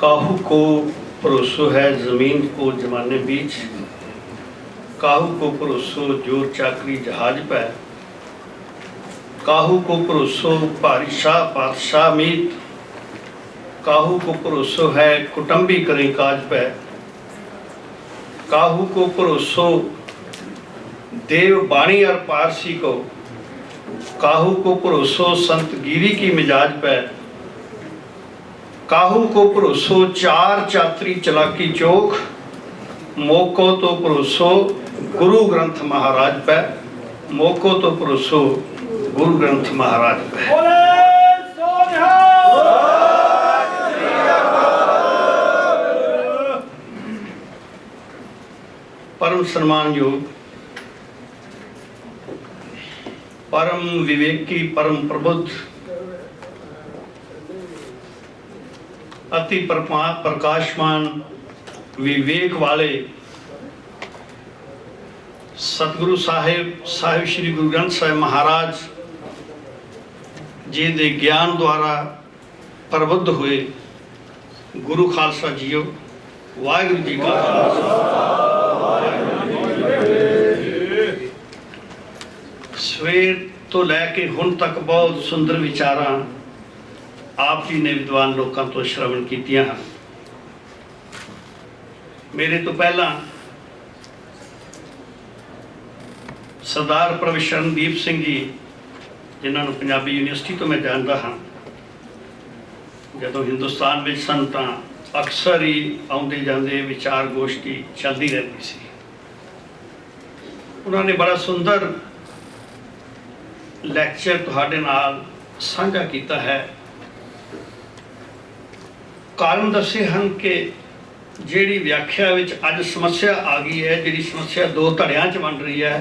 काहू को भरोसो है ज़मीन को जमाने बीच, काहू को भरोसो जोर चाकरी जहाज पे, काहू को भरोसो भारी शाह पातशाह मीत, काहू को भरोसो है कुटुंबी करें काज पे, काहू को भरोसो देव बाणी और पारसी को, काहू को भरोसो संत गिरी की मिजाज पे, काहू को भरोसो चार चातरी चलाकी चोख, मोको तो भरोसो गुरु ग्रंथ महाराज पे, मोको तो भरोसो गुरु ग्रंथ महाराज पे। परम सम्मान योग, परम विवेकी, परम प्रबुद्ध, अति प्रकाशमान विवेक वाले सतगुरु साहिब श्री गुरु ग्रंथ साहिब महाराज जी दे ज्ञान द्वारा प्रबुद्ध हुए गुरु खालसा जीओ, वाहिगुरू जी का सवेर तो लैके हुण तक बहुत सुंदर विचारां आप जी ने विद्वान लोगों तो श्रवण कीतियां हैं। मेरे तो पहला सरदार प्रविशरणदीप सिंह जी जिन्होंने पंजाबी यूनिवर्सिटी तो मैं जानता हाँ, जदों हिंदुस्तान में सन तां अक्सर ही आउंदे जांदे विचार गोष्ठी चलती रहती सी। उन्होंने बड़ा सुंदर लैक्चर तुहाडे नाल साझा कीता है। कारण दसे हैं कि जिहड़ी व्याख्या विच अज समस्या आ गई है, जिहड़ी समस्या दो धड़ियां च बन रही है,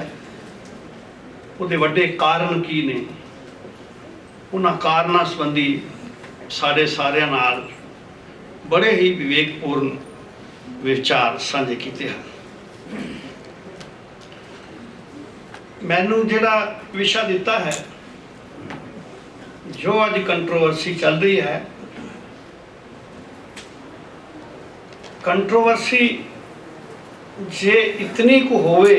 उहदे वड्डे कारण की ने, उन्हां कारणों संबंधी साडे सारिਆਂ नाल बड़े ही विवेकपूर्ण विचार साझे कीते हैं। मैनू जिहड़ा विशा दिता है, जो अज कंट्रोवर्सी चल रही है, कंट्रोवर्सी जे इतनी को होवे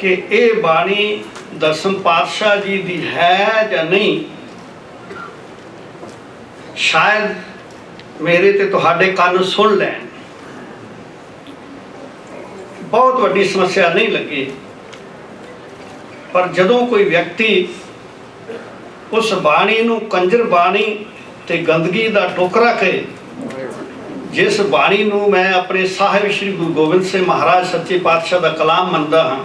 कि ये बाणी दसम पातशाह जी दी है या नहीं, शायद मेरे ते तुहाडे कान सुन लैन, बहुत वड्डी समस्या नहीं लगी। पर जदों कोई व्यक्ति उस बाणी नूं कंजर बाणी ते गंदगी दा टोकरा कहे, जिस बाणी नूं मैं अपने साहिब श्री गुरु गोबिंद सिंह महाराज सच्चे पातशाह का कलाम मनदा हाँ,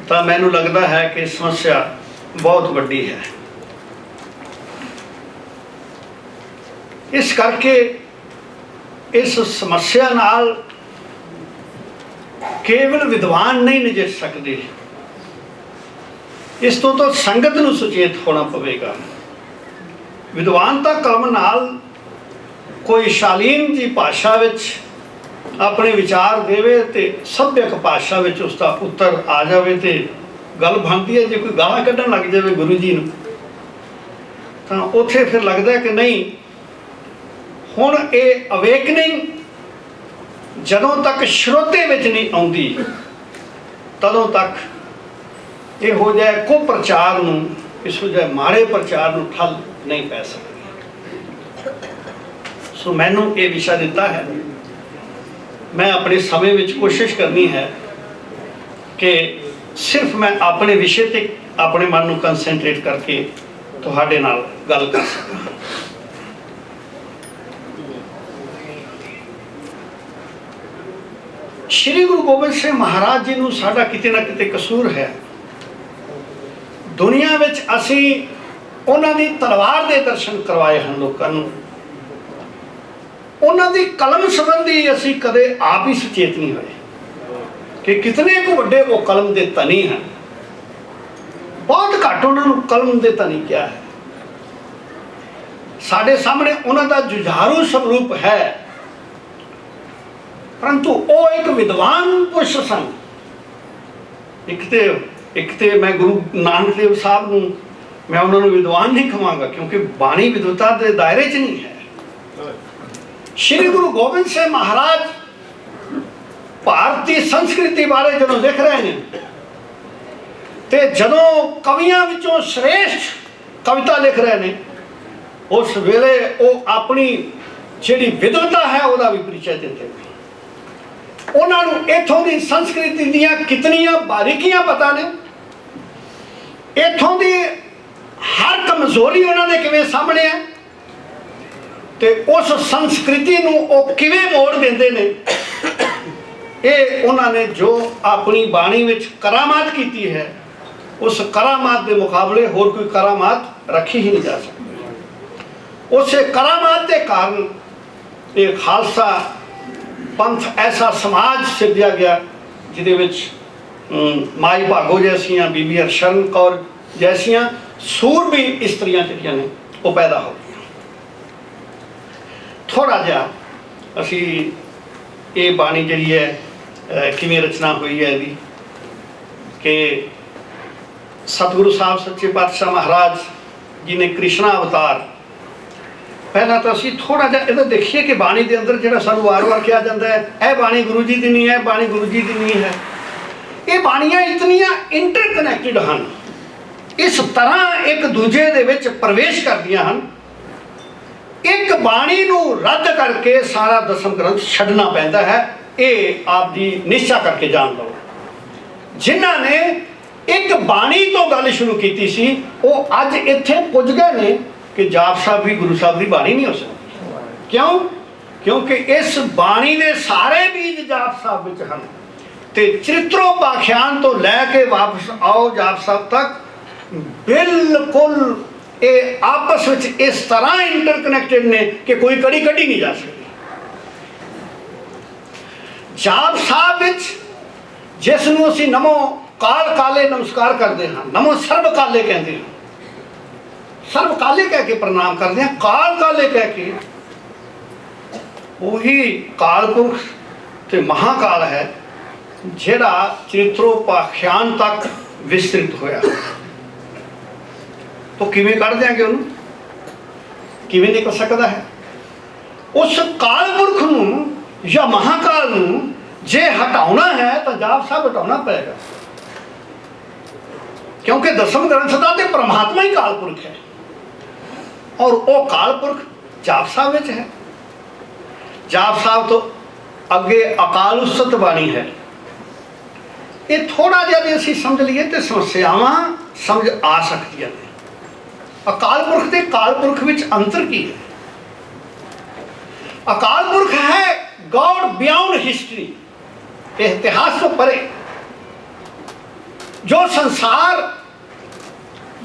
तो मैनू लगता है कि समस्या बहुत वड्डी है। इस करके इस समस्या नाल केवल विद्वान नहीं नजिठ सकते, इस तो संगत नूं सुचेत होना पवेगा। विद्वान तो कलम नाल कोई शालीन जी भाषा विच अपने विचार देवे ते सभ्यक भाषा विच उसका उत्तर आ जाए तो गल बनती है। जो कोई गालां कढ़न लग जाए गुरु जी नूं, तां उत्थे फिर लगता है कि नहीं, हुण ये अवेकनिंग जदों तक श्रोते विच नहीं आउंदी, तदों तक इहो जिहे कुप्रचार नूं, इहो जिहे माड़े प्रचार नूं ठल नहीं पै सकदी। सो मैनू ये विशा दिता है, मैं अपने समय में कोशिश करनी है कि सिर्फ मैं अपने विषय ते अपने मन को कंसनट्रेट करके तुहाडे नाल गल कर सकां। श्री गुरु गोबिंद सिंह महाराज जी नूं साडा किते ना किते कसूर है। दुनिया विच असीं उन्हां दी तलवार दे दर्शन करवाए हैं लोकां नूं, उन्हां दी कलम संबंधी असी कदे आप ही सचेत नहीं हुए कि कितने को वड्डे वो कलम दे धनी हैं। बहुत घट उन्होंने कलम दे धनी क्या है। साडे सामने उन्हां दा जुझारू स्वरूप है, परंतु वो एक विद्वान पुरुष सन। एक ते मैं गुरु नानक देव साहब नूं मैं उन्होंने विद्वान नहीं कहांगा, क्योंकि बाणी विद्वता के दायरे च नहीं है। श्री गुरु गोबिंद सिंह महाराज भारतीय संस्कृति बारे जो लिख रहे हैं तो जदों कवियों विचों श्रेष्ठ कविता लिख रहे हैं उस वेले वो अपनी जिहड़ी विद्वता है वह भी परिचय देते हैं। उन्होंने इत्थों की संस्कृति दियां कितनियां बारीकियां पता ने, इत्थों की हर कमजोरी उन्होंने किवें सामने है ते उस संस्कृति नूं वो किवें मोड़ देंदे ने। ये उन्होंने जो अपनी बाणी विच करामात की है उस करामात के मुकाबले होर कोई करामात रखी ही नहीं जा सकती। उस करामात के कारण ये खालसा पंथ ऐसा समाज सिरजा गया जिहदे विच माई भागो जैसियां, बीबी हरशरण कौर जैसियां सूरबी इस्त्रियां जिहड़ियां ने वो पैदा हो गई। थोड़ा जिहा असी ये बाणी जिहड़ी है किवें रचना हुई है इहदी कि सतगुरु साहब सच्चे पातशाह महाराज जी ने कृष्णा अवतार, पहला तो असी थोड़ा जिहा इहदा देखिए कि बाणी के अंदर जिहड़ा सानूं वार-वार कहा जाता है यह बाणी गुरु जी की नहीं है, बाणी गुरु जी की नहीं है। ये बाणियां इतनियां इंटरकनैक्टिड हैं, इस तरह एक दूजे दे विच प्रवेश करदियां हैं। एक बाणी नूं रद्द करके सारा दसम ग्रंथ छड्डना पैंदा है। ये आप जी निश्चय करके जान लो। जिन्हां ने एक बाणी तो गल शुरू की सी वो अज इत्थे पुज गए ने कि जाप साहब भी गुरु साहब की बाणी नहीं हो सकती। क्यों? क्योंकि इस बाणी के सारे बीज जाप साहब विच हैं ते चरित्रोपाख्यान तो लैके वापस आओ जाप साहब तक बिल्कुल ये आपस में इस तरह इंटरकनैक्टेड ने कि कोई कड़ी कढ़ी नहीं जा सकती। जाप साहब विच जिसनूं असीं नमो काल काले नमस्कार करते हैं, नमो सर्व काले कहते हैं, सर्व काले कह के प्रणाम करते हैं, काल काले कह के वही कालपुरुष ते महाकाल है जिहड़ा चरित्रोपाख्यान तक विस्तृत होया। तो किवें कढ़ देंगे उन्होंने, किवें निकल सकता है? उस कालपुरख नूं या महाकाल नूं जे हटाउणा है तो जाप साहब हटाउणा पेगा, क्योंकि दसम ग्रंथ दा ते परमात्मा ही कालपुरख है और वो कालपुरख जाप साहब विच है। जाप साहब तो अगे अकाल उस्तत बाणी है। ये थोड़ा जिहा भी असीं समझ लीए तो समस्यावां समझ आ सकदियां ने। अकाल पुरख ते काल पुरख विच अंतर की है? अकाल पुरख है गॉड बियॉन्ड हिस्ट्री, इतिहास तो परे, जो संसार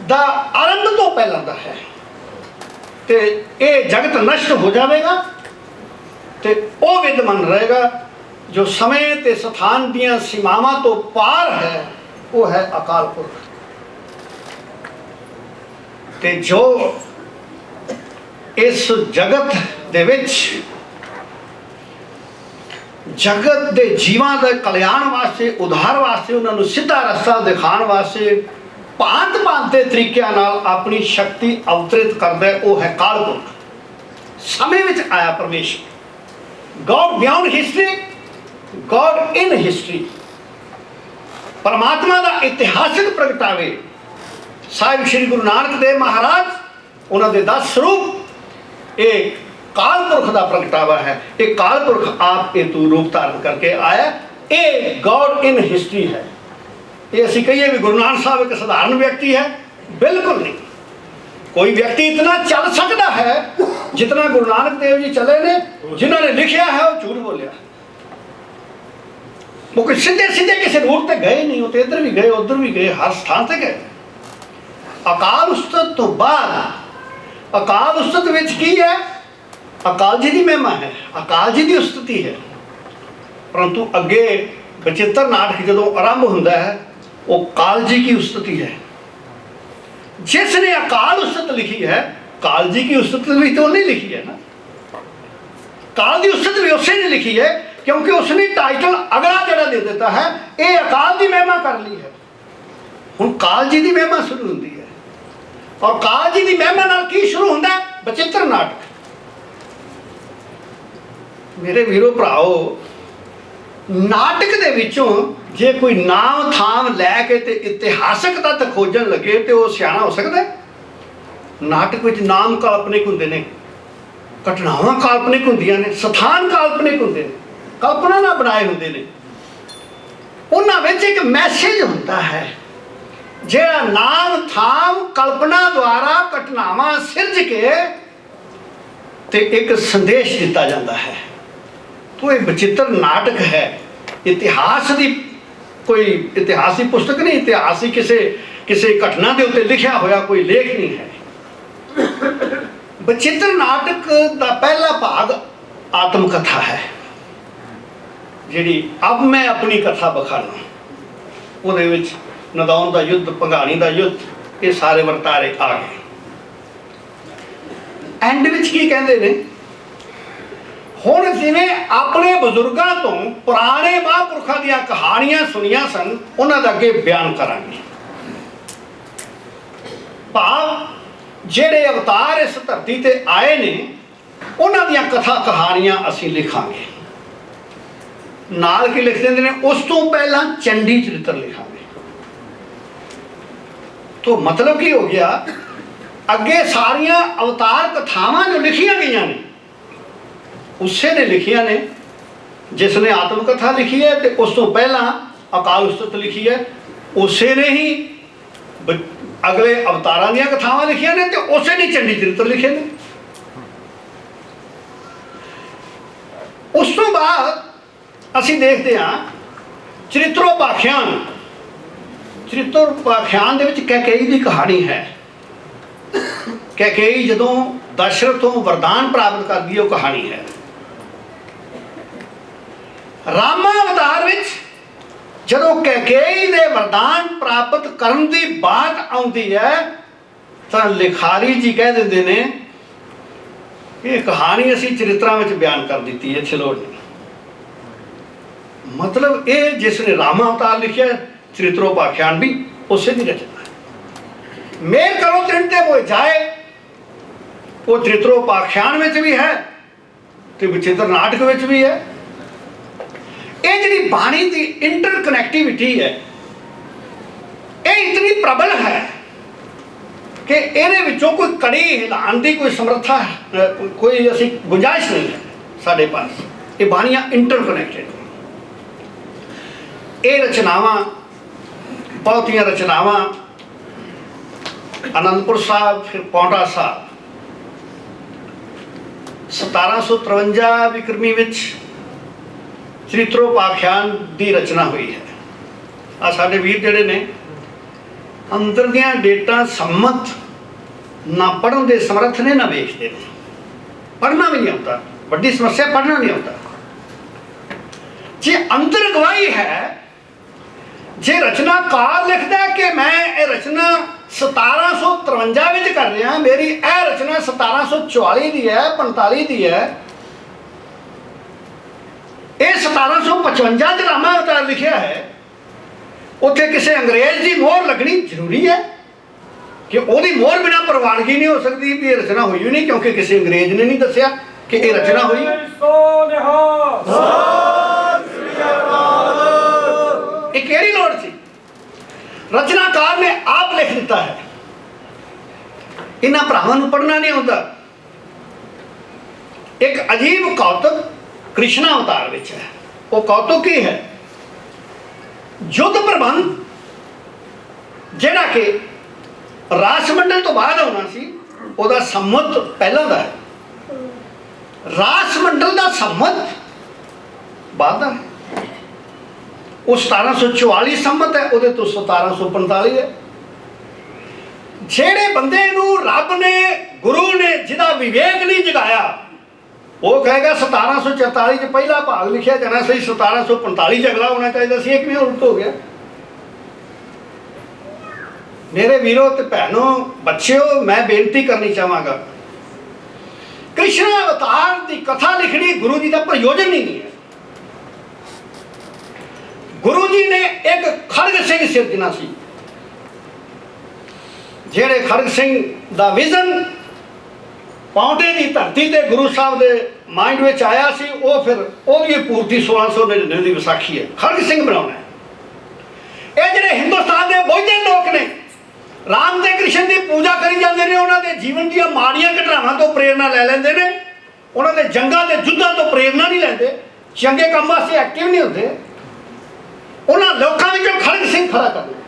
दा आरंभ तो पहला दा है ते ये जगत नष्ट हो जाएगा ते वो विद्यमान रहेगा। जो समय ते स्थान दियां सीमावां तो पार है वो है अकाल पुरख। ते जो इस जगत दे विच जगत दे जीवां दे कल्याण वास्ते, उद्धार वास्ते, उन्होंने सीधा रस्ता दिखाने वास्ते भांत भांत के तरीक़िਆਂ नाल अपनी शक्ति अवतरित करता है, वो है कालपुरख। समय विच आया परमेश्वर, God beyond history, God in history. परमात्मा का इतिहासिक प्रगटावे साहिब श्री गुरु नानक देव महाराज उन्होंने 10 स्वरूप एक कालपुरख का प्रगटावा है। एक कालपुरख आप हेतु रूप धारण करके आया, ये गॉड इन हिस्ट्री है। ये असीं कहिए भी गुरु नानक साहब एक साधारण व्यक्ति है, बिल्कुल नहीं। कोई व्यक्ति इतना चल सकता है जितना गुरु नानक देव जी चले ने, जिन्होंने लिखा है वो झूठ बोलिया। वो कोई सीधे सीधे किसी रूट पर गए नहीं, वो तो इधर भी गए उधर भी गए, हर स्थान से गए। अकाल उस्तत तो बाद अकाल उस्तत विच की है? अकाल जी की महिमा है, अकाल जी की उस्तति है। परंतु अगे बचित्र नाटक जो आरंभ होता है वो काल जी की उस्तति है। जिसने अकाल उस्तत लिखी है, काल जी की उस्तत भी तो नहीं लिखी है ना। काल की उस्तत भी उसने नहीं लिखी है, क्योंकि उसने टाइटल अगला जड़ा दे देता है, ये अकाल की महिमा कर ली है। हुण काल जी की महिमा शुरू होती है, और काल जी की महिमा नाल की शुरू होता है? बचित्र नाटक। मेरे वीरो भराओ, नाटक दे विचों जे कोई नाम थाम लैके ते इतिहासक तत्थ खोजन लगे तो वह सियाणा हो सकता है? नाटक विच नाम काल्पनिक हुंदे ने, घटनावां काल्पनिक हुंदियां ने, स्थान काल्पनिक हुंदे ने, कल्पना ना बनाए हुंदे ने। उन्हां विच एक मैसेज हुंदा है जिहड़ा नाम थाम कल्पना द्वारा घटनावां सिरज के ते एक संदेश दिता जाता है। तो एक विचित्र नाटक है। इतिहास की कोई इतिहास की पुस्तक नहीं, इतिहास की किसी घटना के उत्ते लिखा होया कोई लेख नहीं है। विचित्र नाटक का पहला भाग आत्मकथा है, जिहड़ी अब मैं अपनी कथा बखाना। उहदे विच नदौन का युद्ध, भंगाणी का युद्ध, ये सारे वर्तारे आ गए। एंड विच की कहते ने, हुण जिवें अपने बजुर्गों तो पुराने महापुरखों दी कहानियां सुनिया सन, उन्हां दा अगे बयान करांगे। भाव जिहड़े अवतार इस धरती ते आए ने, उन्हां दी कथा कहानियां असीं लिखांगे। नाल की लिख देंदे ने, उस तो पहला चंडी चरित्र लिखांगे। तो मतलब की हो गया, अगे सारिया अवतार कथावां जो लिखिया गई ने उसे ने लिखिया ने, जिसने आत्मकथा लिखी है, तो उस तो पहला अकाल उस्तत लिखी है, उसे ने ही अगले अवतारां दी कथावां लिखिया ने, तो उसे ने चंडी चरित्र लिखे ने। उस तो बाद असीं देखते हैं चरित्रोपाख्यान। चरित्रोपाख्यान दे विच कैकेयी की कहानी है। कैकेयी जदों दशरथ तो वरदान प्राप्त कर दी, वो कहानी है। रामावतार विच जदों कैकेयी दे वरदान प्राप्त करन दी बात आउंदी है, तो लिखारी जी कह देंदे ने, ये कहानी असीं चरित्रां विच बयान कर दी है छिलोड़ ने। मतलब ये जिसने रामावतार लिखा, चरित्रोपाख्यान भी उसे नहीं रचना है। मेल करो तिनते वो जाए, वो चरित्रोपाख्यान में भी है, तो विचित्र नाटक में भी है। ये जी बाणी की इंटरकनैक्टिविटी है, ये इतनी प्रबल है कि ये विचों कोई कड़ी हिलाने की कोई समर्था, कोई ऐसी गुंजाइश नहीं है साढ़े पास। ये बाणियां इंटरकनैक्टेड। ये रचनावां, बहुतियां रचनावां, आनंदपुर साहब, फिर पौंटा साहब, 1753 विक्रमी विच चरित्रोपाख्यान की रचना हुई है। आ साडे वीर जिहड़े ने अंदर दियां डेटां सम्मत ना पढ़न दे समर्थ ने, ना वेखदे ने। पढ़ना भी नहीं आता, बड़ी समस्या, पढ़ना नहीं आता। जे अंदर गवाही है, जे रचनाकार लिखता है कि मैं ये रचना 1753 में कर रहा, मेरी यह रचना 1744 की है, 45 की है, ये 1755 रामावतार लिखा है, उत्थे किसी अंग्रेज की मोहर लगनी जरूरी है कि वही मोहर बिना प्रवानगी नहीं हो सकती भी ये रचना हुई नहीं, क्योंकि किसी अंग्रेज ने नहीं दसिया कि ये रचना हुई। एक केड़ी लोड़ सी? रचनाकार ने आप लिख दिता है। इन्हां भरावां नूं पढ़ना नहीं आता। एक अजीब कौतुक कृष्ण अवतार विच है। वो कौतुक ही है, युद्ध प्रबंध जिहड़ा कि रासमंडल तो बाद आना सी, उहदा सम्मत पहला दा है, रासमंडल दा सम्मत बाद दा है। वो 1744 सम्मत है, उहदे तो 1745 है। जेड़े बंदे नूं रब ने, गुरु ने जिहदा विवेक नहीं जगाया, वो कहेगा 1744 च पहला भाग लिखा जाना सही, 1745 च अगला होना चाहिए सी। एक भी उल्ट हो गया। मेरे वीरों ते भैनों, बच्चों, मैं बेनती करनी चाहांगा, कृष्ण अवतार की कथा लिखनी गुरु जी का प्रयोजन नहीं है। गुरु जी ने एक खड़ग सिंह सिरजना सी, जेड़े खड़ग सिंह दा विजन पाउंटे की धरती से गुरु साहब के माइंड में आया सी, वो फिर उसकी पूर्ति 1699 की विसाखी है, खड़ग सिंह बनाना है। ये ਜਿਹੜੇ हिंदुस्तान के बहुते लोग ने राम ते कृष्ण की पूजा करी जाते हैं, उन्होंने जीवन दी माड़ियां घटनावां तो प्रेरणा ले लेंदे ने, उन्होंने जंगां ते युद्धां तो प्रेरणा नहीं लेंदे, चंगे काम वास्ते एक्टिव नहीं होते। उन्होंने लोगों विचों खड़ग सिंह खड़ा करना।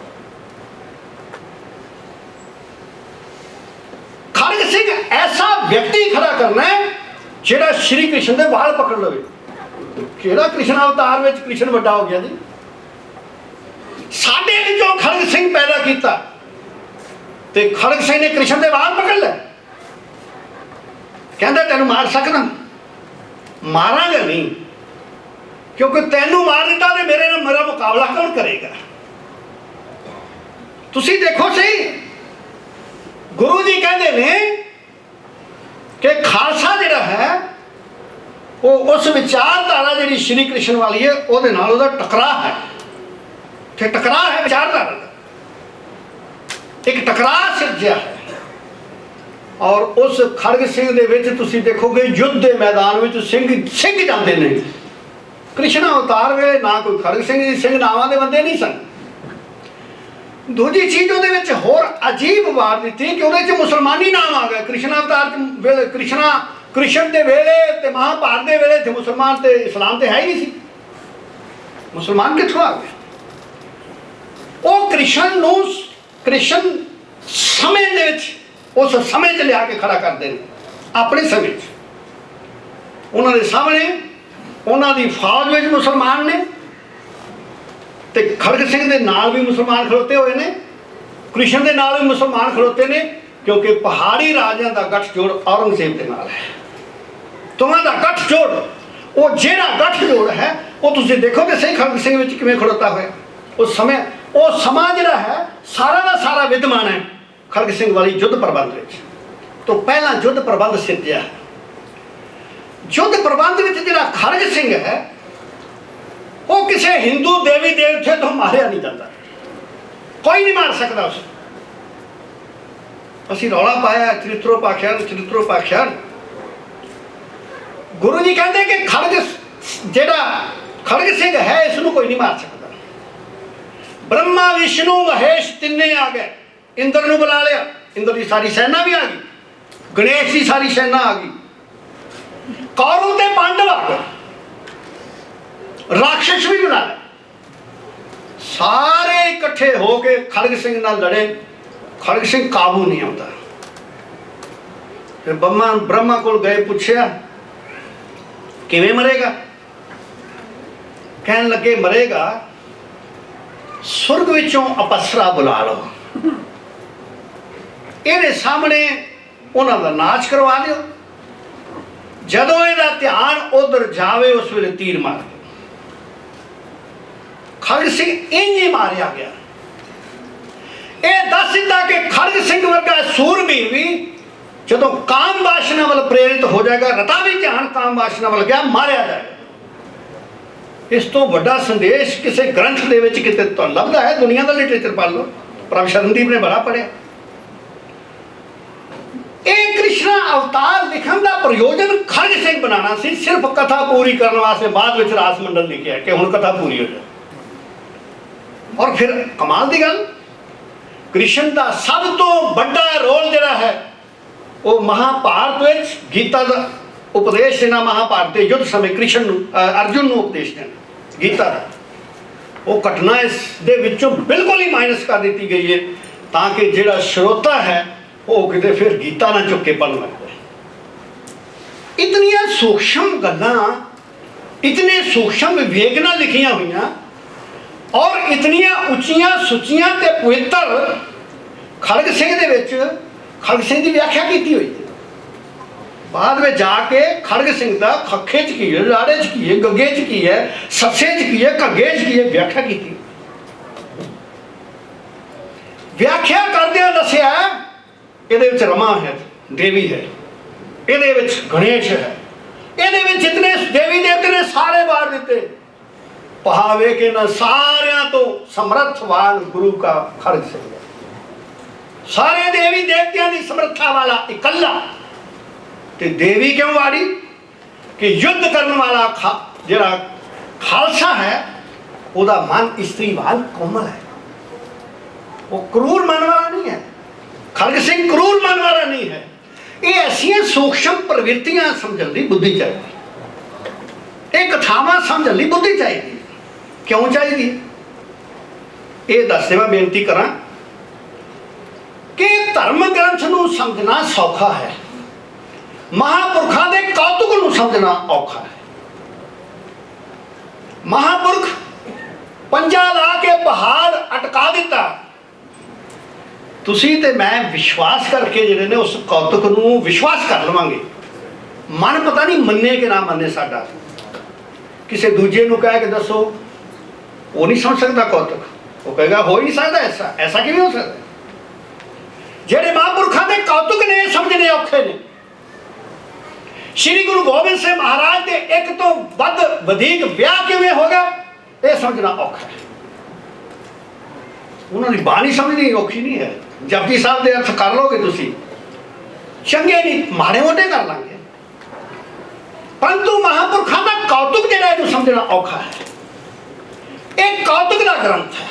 खड़ग सिंह ऐसा व्यक्ति खड़ा करना है जिहड़ा श्री कृष्ण के वाल पकड़ लवे। किहड़ा कृष्ण अवतार में कृष्ण वड्डा हो गया जी, साडे विचों खड़ग सिंह पैदा किया ते खड़ग सिंह ने कृष्ण के वाल पकड़ लिया। कहता तेन मार सकना, मारांगा नहीं, क्योंकि तेनू मार दिता तो मेरे नाल मेरा मुकाबला कौन करेगा। तुसी देखो सही, गुरु जी कहते हैं कि खालसा जिहड़ा है वो उस विचारधारा जिहड़ी श्री कृष्ण वाली है उहदे नाल उहदा टकराव है, कि टकराव है विचारधारा का, एक टकराव सिरजिया है। और उस खड़ग सिंह दे विच तुसीं देखोगे युद्ध के मैदान में सिंह जाते हैं। कृष्ण अवतार वेले ना कोई खड़ग सिंह नावां दे बंदे नहीं सन। दूजी चीज़ उहदे विच होर अजीब बात दी कि उहदे च मुसलमानी नाम आ गया। कृष्ण अवतार वेले कृष्ण के वेले ते महाभारत के वेले थे मुसलमान, ते इस्लाम तो है ही नहीं सी, मुसलमान कित्थों आ गए। वो कृष्ण समय दे विच उस समय च लिया के खड़ा करते हैं, अपने समय उन्होंने सामने उन्होंने फौज में मुसलमान ने, ते खड़ग सिंह के नाल भी मुसलमान खड़ोते हुए ने, कृष्ण के नाल भी मुसलमान खड़ोते ने, क्योंकि पहाड़ी राजा का गठजोड़ औरंगजेब के नाल है। दोवां दा गठजोड़, वो जिहड़ा गठजोड़ है वो तुसीं देखोगे सही खड़ग सिंह विच किवें खड़ोता होया। उस समय वो समा जिहड़ा है सारा का सारा विद्यमान है खड़ग सिंह वाली युद्ध प्रबंध विच। तो पहला युद्ध प्रबंध सिरजिया है। युद्ध प्रबंध विच जिहड़ा खड़ग सिंह है वो किसी हिंदू देवी देवते तो मारिया नहीं जाता, कोई नहीं मार सकता उसे। असीं रौला पाया चरित्रोपाख्यान। गुरु जी कहते कि खड़ग सिंह है इसनूं कोई नहीं मार सकता। ब्रह्मा विष्णु महेश तिन्ने आ गए, इंद्र नूं बुला लिया, इंद्र की सारी सेना भी आ गई, गणेश की सारी सेना आ गई, कौरव ते पांडव आ गए, राक्षस भी बुला लिया, सारे इकट्ठे होके खड़ग सिंह नाल लड़े। खड़ग सिंह काबू नहीं आता। फिर ब्रह्मा को गए, पूछया किवें मरेगा। कहन लगे मरेगा सुरग विचों अपसरा बुला लो, इहदे सामने उन्हां दा नाच करवा लियो, जदों इहदा ध्यान उधर जावे उस वेले तीर मार दो। खड़ग सिंह इंज ही मारिया गया। यह दस दिता कि खड़ग सिंह वर्गा सूरबीर भी जदों काम वासना वाल प्रेरित हो जाएगा, रता भी ध्यान काम वासना वाल गया, मारिया जाएगा। इस तो बड़ा संदेश किसी ग्रंथ दे विच किते तो लभदा है। दुनिया का लिटरेचर पढ़ लो, प्रभ शरणदीप ने बड़ा पढ़िया। एक कृष्ण अवतार लिखण का प्रयोजन खड़ग सिंह बनाना सी, सिर्फ कथा पूरी करने वास्ते। बाद विच रास मंडल लिखिया कि हुण कथा पूरी हो जाए। और फिर कमाल की गल, कृष्ण का सब तो बड़ा रोल जिहड़ा है वो महाभारत विच गीता का उपदेश देना। महाभारत के युद्ध समय कृष्ण अर्जुन नूं उपदेश देना गीता का, वो घटना इस दे विचों बिल्कुल ही माइनस कर दी गई है, ताकि जिहड़ा श्रोता है वो किते फिर गीता ना चुक के पढ़ लग जाए। इतनियां सूक्ष्म गल्लां, इतने सूक्ष्म विवेक नाल लिखियां हुई और इतनियां उच्चियां सुचियां ते पवित्र खड़ग सिंह दे विच खड़ग सिंह की व्याख्या की हुई है। बाद में जाके खड़ग सिंह का खखे च की है, लाड़े च की है, गगे च की है, सस्से च की है, घगे च की है, व्याख्या की। व्याख्या करदे दस्या इहदे विच रमा है, देवी है, इहदे विच गणेश है, इहदे विच जितने देवी देवते ने सारे बार दिते। पहावे के न सारियां तो समर्थवान गुरु का खड़ग सिंह है। सारे देवी देवतियां की समर्था वाला इकल्ला तो देवी क्यों वाड़ी कि युद्ध करने वाला जरा खालसा है उसका मन स्त्रीवाल कोमल है, वो क्रूर मन वाला नहीं है। खड़ग सिंह क्रूर मन वाला नहीं है। ये ऐसिया सूक्ष्म प्रवृत्तियां समझने की बुद्धि चाहिए, ये कथावां समझने की बुद्धि चाहिए। क्यों चाहिए ये दसते मैं बेनती करा कि धर्म ग्रंथ नूं समझना सौखा है, महापुरखों के कौतुक नूं समझना औखा है। महापुरख पंजा ला के पहाड़ अटका दिता, तुसी ते मैं विश्वास करके जिहड़े ने उस कौतुक नूं विश्वास कर लवांगे। मन पता नहीं मन्ने कि ना मन्ने, साडा किसी दूजे नूं कह के दसो वो नहीं समझ सकता कौतुक, वो कहेगा हो ही नहीं सकता, ऐसा ऐसा किवें हो सकता। जेडे महापुरखों के कौतुक ने समझने औखे ने। श्री गुरु गोबिंद सिंह महाराज के एक तो वधिक ब्याह किवें हो गया ये समझना औखा है। उन्होंने बाणी समझनी औखी नहीं है। जपजी साहब के अर्थ कर लोगे तुसी, चंगे नहीं माड़े मोटे कर लेंगे, परंतु महापुरखों का कौतुक जिहड़ा इहनूं समझना औखा है। एक कौतुक का ग्रंथ है,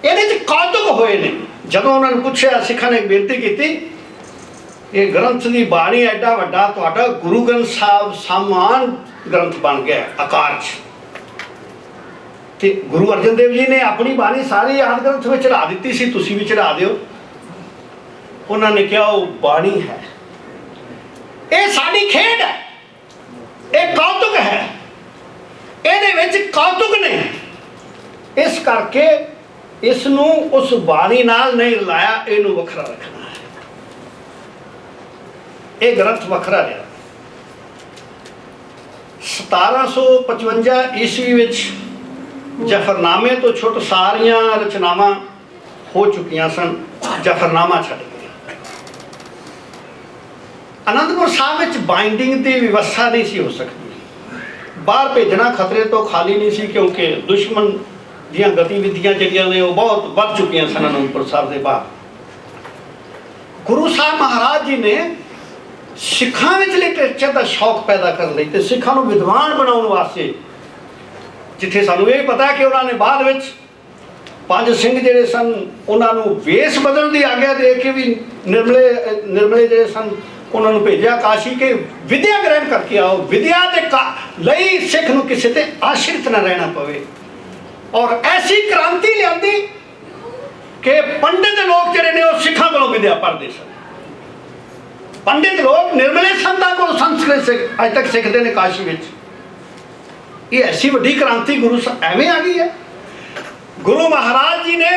ये कौतुक होए ने। जदों उन्होंने पूछा, सिखा ने बेनती की, ये ग्रंथ की बाणी एडा वड्डा तुहाडा गुरु ग्रंथ साहब समान ग्रंथ बन गया आकार च। गुरु अर्जन देव जी ने अपनी बाणी सारी आदि ग्रंथ में चढ़ा दी सी, तुसी भी चढ़ा दिओ। उन्होंने कहा वो बाणी है, ये साडी खेड है, ये कौतुक है, ਇਹਦੇ ਵਿੱਚ कौतुक ने, इस करके इसनूं उस बाणी नाल नहीं रलाया, इनू वखरा रखना है। ये ग्रंथ वखरा रहा। 1755 ईस्वी विच जफरनामे तो छुट सारिया रचनावां हो चुकियां सन, जफरनामा छड्ड गया। आनंदपुर साहब विच बाइंडिंग की व्यवस्था नहीं सी हो सकती, बाहर भेजना खतरे तो खाली नहीं सी, क्योंकि दुश्मन दियां गतिविधियां जिहड़ियां ने बहुत बढ़ चुकियां सन आनंदपुर साहब के बाहर। गुरु साहब महाराज जी ने सिखां विच लिटरेचर का शौक पैदा कर लई ते सिखां नूं विद्वान बनाउण वास्ते, जिथे सानूं ये पता है कि उन्होंने बाद विच पंज सिंह जिहड़े सन उन्हां नूं वेश बदलण दी आग्या दे के भी निर्मले जिहड़े सन उन्होंने भेजा काशी के विद्या ग्रहण करके आओ, विद्या के लई सिख नूं किसी ते आश्रित न रहना पवे। और ऐसी क्रांति लियांदी कि पंडित लोग जिहड़े ने वो सिखां कोलों विद्या पढ़दे सन। पंडित लोग निर्मले संतां कोलों संस्कृत अज तक सिखते हैं काशी विच। ये ऐसी वड्डी क्रांति गुरु एवें आ गई है। गुरु महाराज जी ने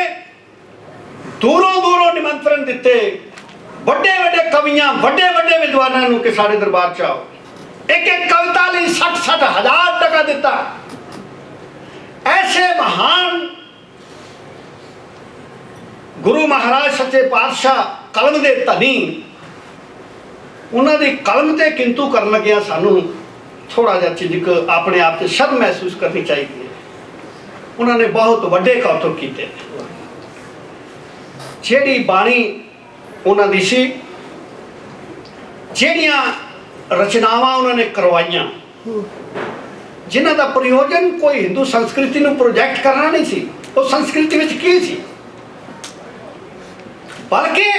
दूरों दूरों निमंत्रण दिते, बड़े बड़े कवियां बड़े बड़े विद्वानों के सारे दरबार च आओ। एक एक कविता लिए 60-60 हज़ार टका दिता। ऐसे महान गुरु महाराज सच्चे पातशाह कलम दे धनी, उन्होंने कलम से किंतु कर लग्या सानू थोड़ा जा झिझक अपने आप से शर्म महसूस करनी चाहिए। उन्होंने बहुत बड़े कौतुक किए। जिहड़ी बाणी उन्होंने सी, जिहड़ियां रचनावां उन्होंने करवाइयां, जिन्हां दा प्रयोजन कोई हिंदू संस्कृति नूं प्रोजैक्ट करना नहीं सी, वो संस्कृति विच की सी, बल्कि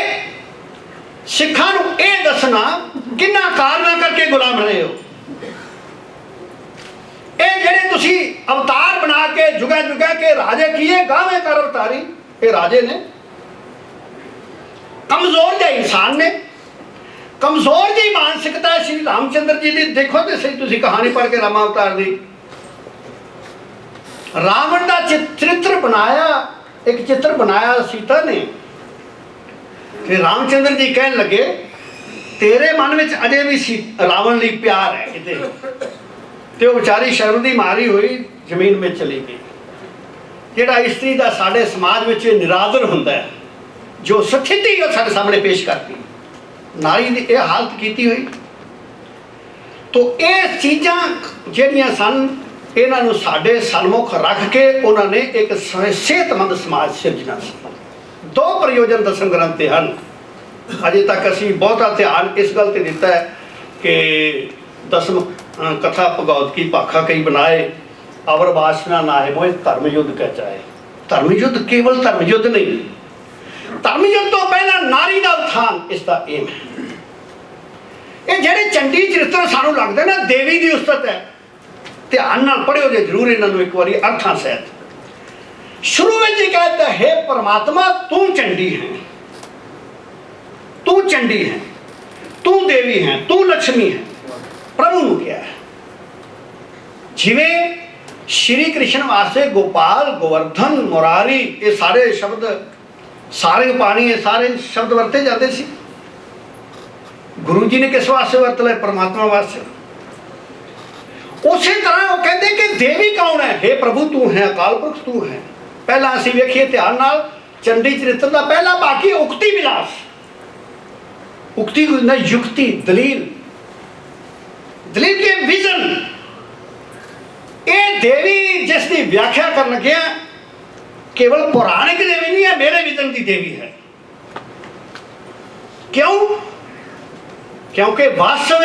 सिखां नूं इह दसना किन्ना कारणा करके गुलाम रहे हो। ये जिहड़े तुसी अवतार बना के जुगा जुगा के राजे किए गावे कर अवतारी, ये राजे ने कमजोर जे इंसान ने, कमजोर जी मानसिकता श्री रामचंद्र जी की। देखो तो सही तुसी कहानी पढ़ के रामा अवतार दी, रावण का चित्र बनाया, एक चित्र बनाया सीता ने। फिर रामचंद्र जी कहन लगे तेरे मन में अजे भी रावण लिए प्यार है किते, तो बेचारी शर्म की मारी हुई जमीन में चली गई। जिहड़ा स्त्री का साडे समाज में निरादर हुंदा है, जो स्थिति वो साडे सामने पेश करती, नारी की यह हालत की हुई। तो ये चीज़ां जिहड़ियां सन, इन्हां नूं साडे सन्मुख रख के उन्होंने एक सेहतमंद समाज सिरजना सी। दो प्रयोजन दसन ग्रंथ हैं। अजे तक असी बहुता ध्यान इस गल ते दिता है कि दसम कथा भगवत की भाखा कई बनाए, अवर वासना ना है मोह धर्म युद्ध कह चाहे। धर्म युद्ध केवल धर्म युद्ध नहीं, धर्म युद्ध तो पहला नारी का उत्थान इसका एम है। ये जेडे चंडी चरित्र सानू लगते ना देवी की उस्तत है, ध्यान नाल पढ़ियो जे जरूर इन्होंने एक बार अर्थां सहित। शुरू में ही कहता है हे परमात्मा तू चंडी है, तू चंडी है, तू देवी है, तू लक्ष्मी है। प्रभु ने क्या है जिवें श्री कृष्ण वास्ते गोपाल गोवर्धन मुरारी ये सारे शब्द सारे पानी ये सारे शब्द वरते जाते सी। गुरु जी ने किस वास्ते वरत लिया? परमात्मा वास्ते। उसी तरह वो कहते कि देवी कौन है? हे प्रभु तू है, अकाल पुरख तू है। पहला असीं वेखिए ध्यान नाल चंडी चरित्र का पहला बाकी उक्ति विलास। उक्ति ना युक्ति दलील, दलील के विजन। ये देवी जिसकी व्याख्या कर लगे केवल पौराणिक देवी नहीं है, मेरे विजन की देवी है। क्यों? क्योंकि वास्तव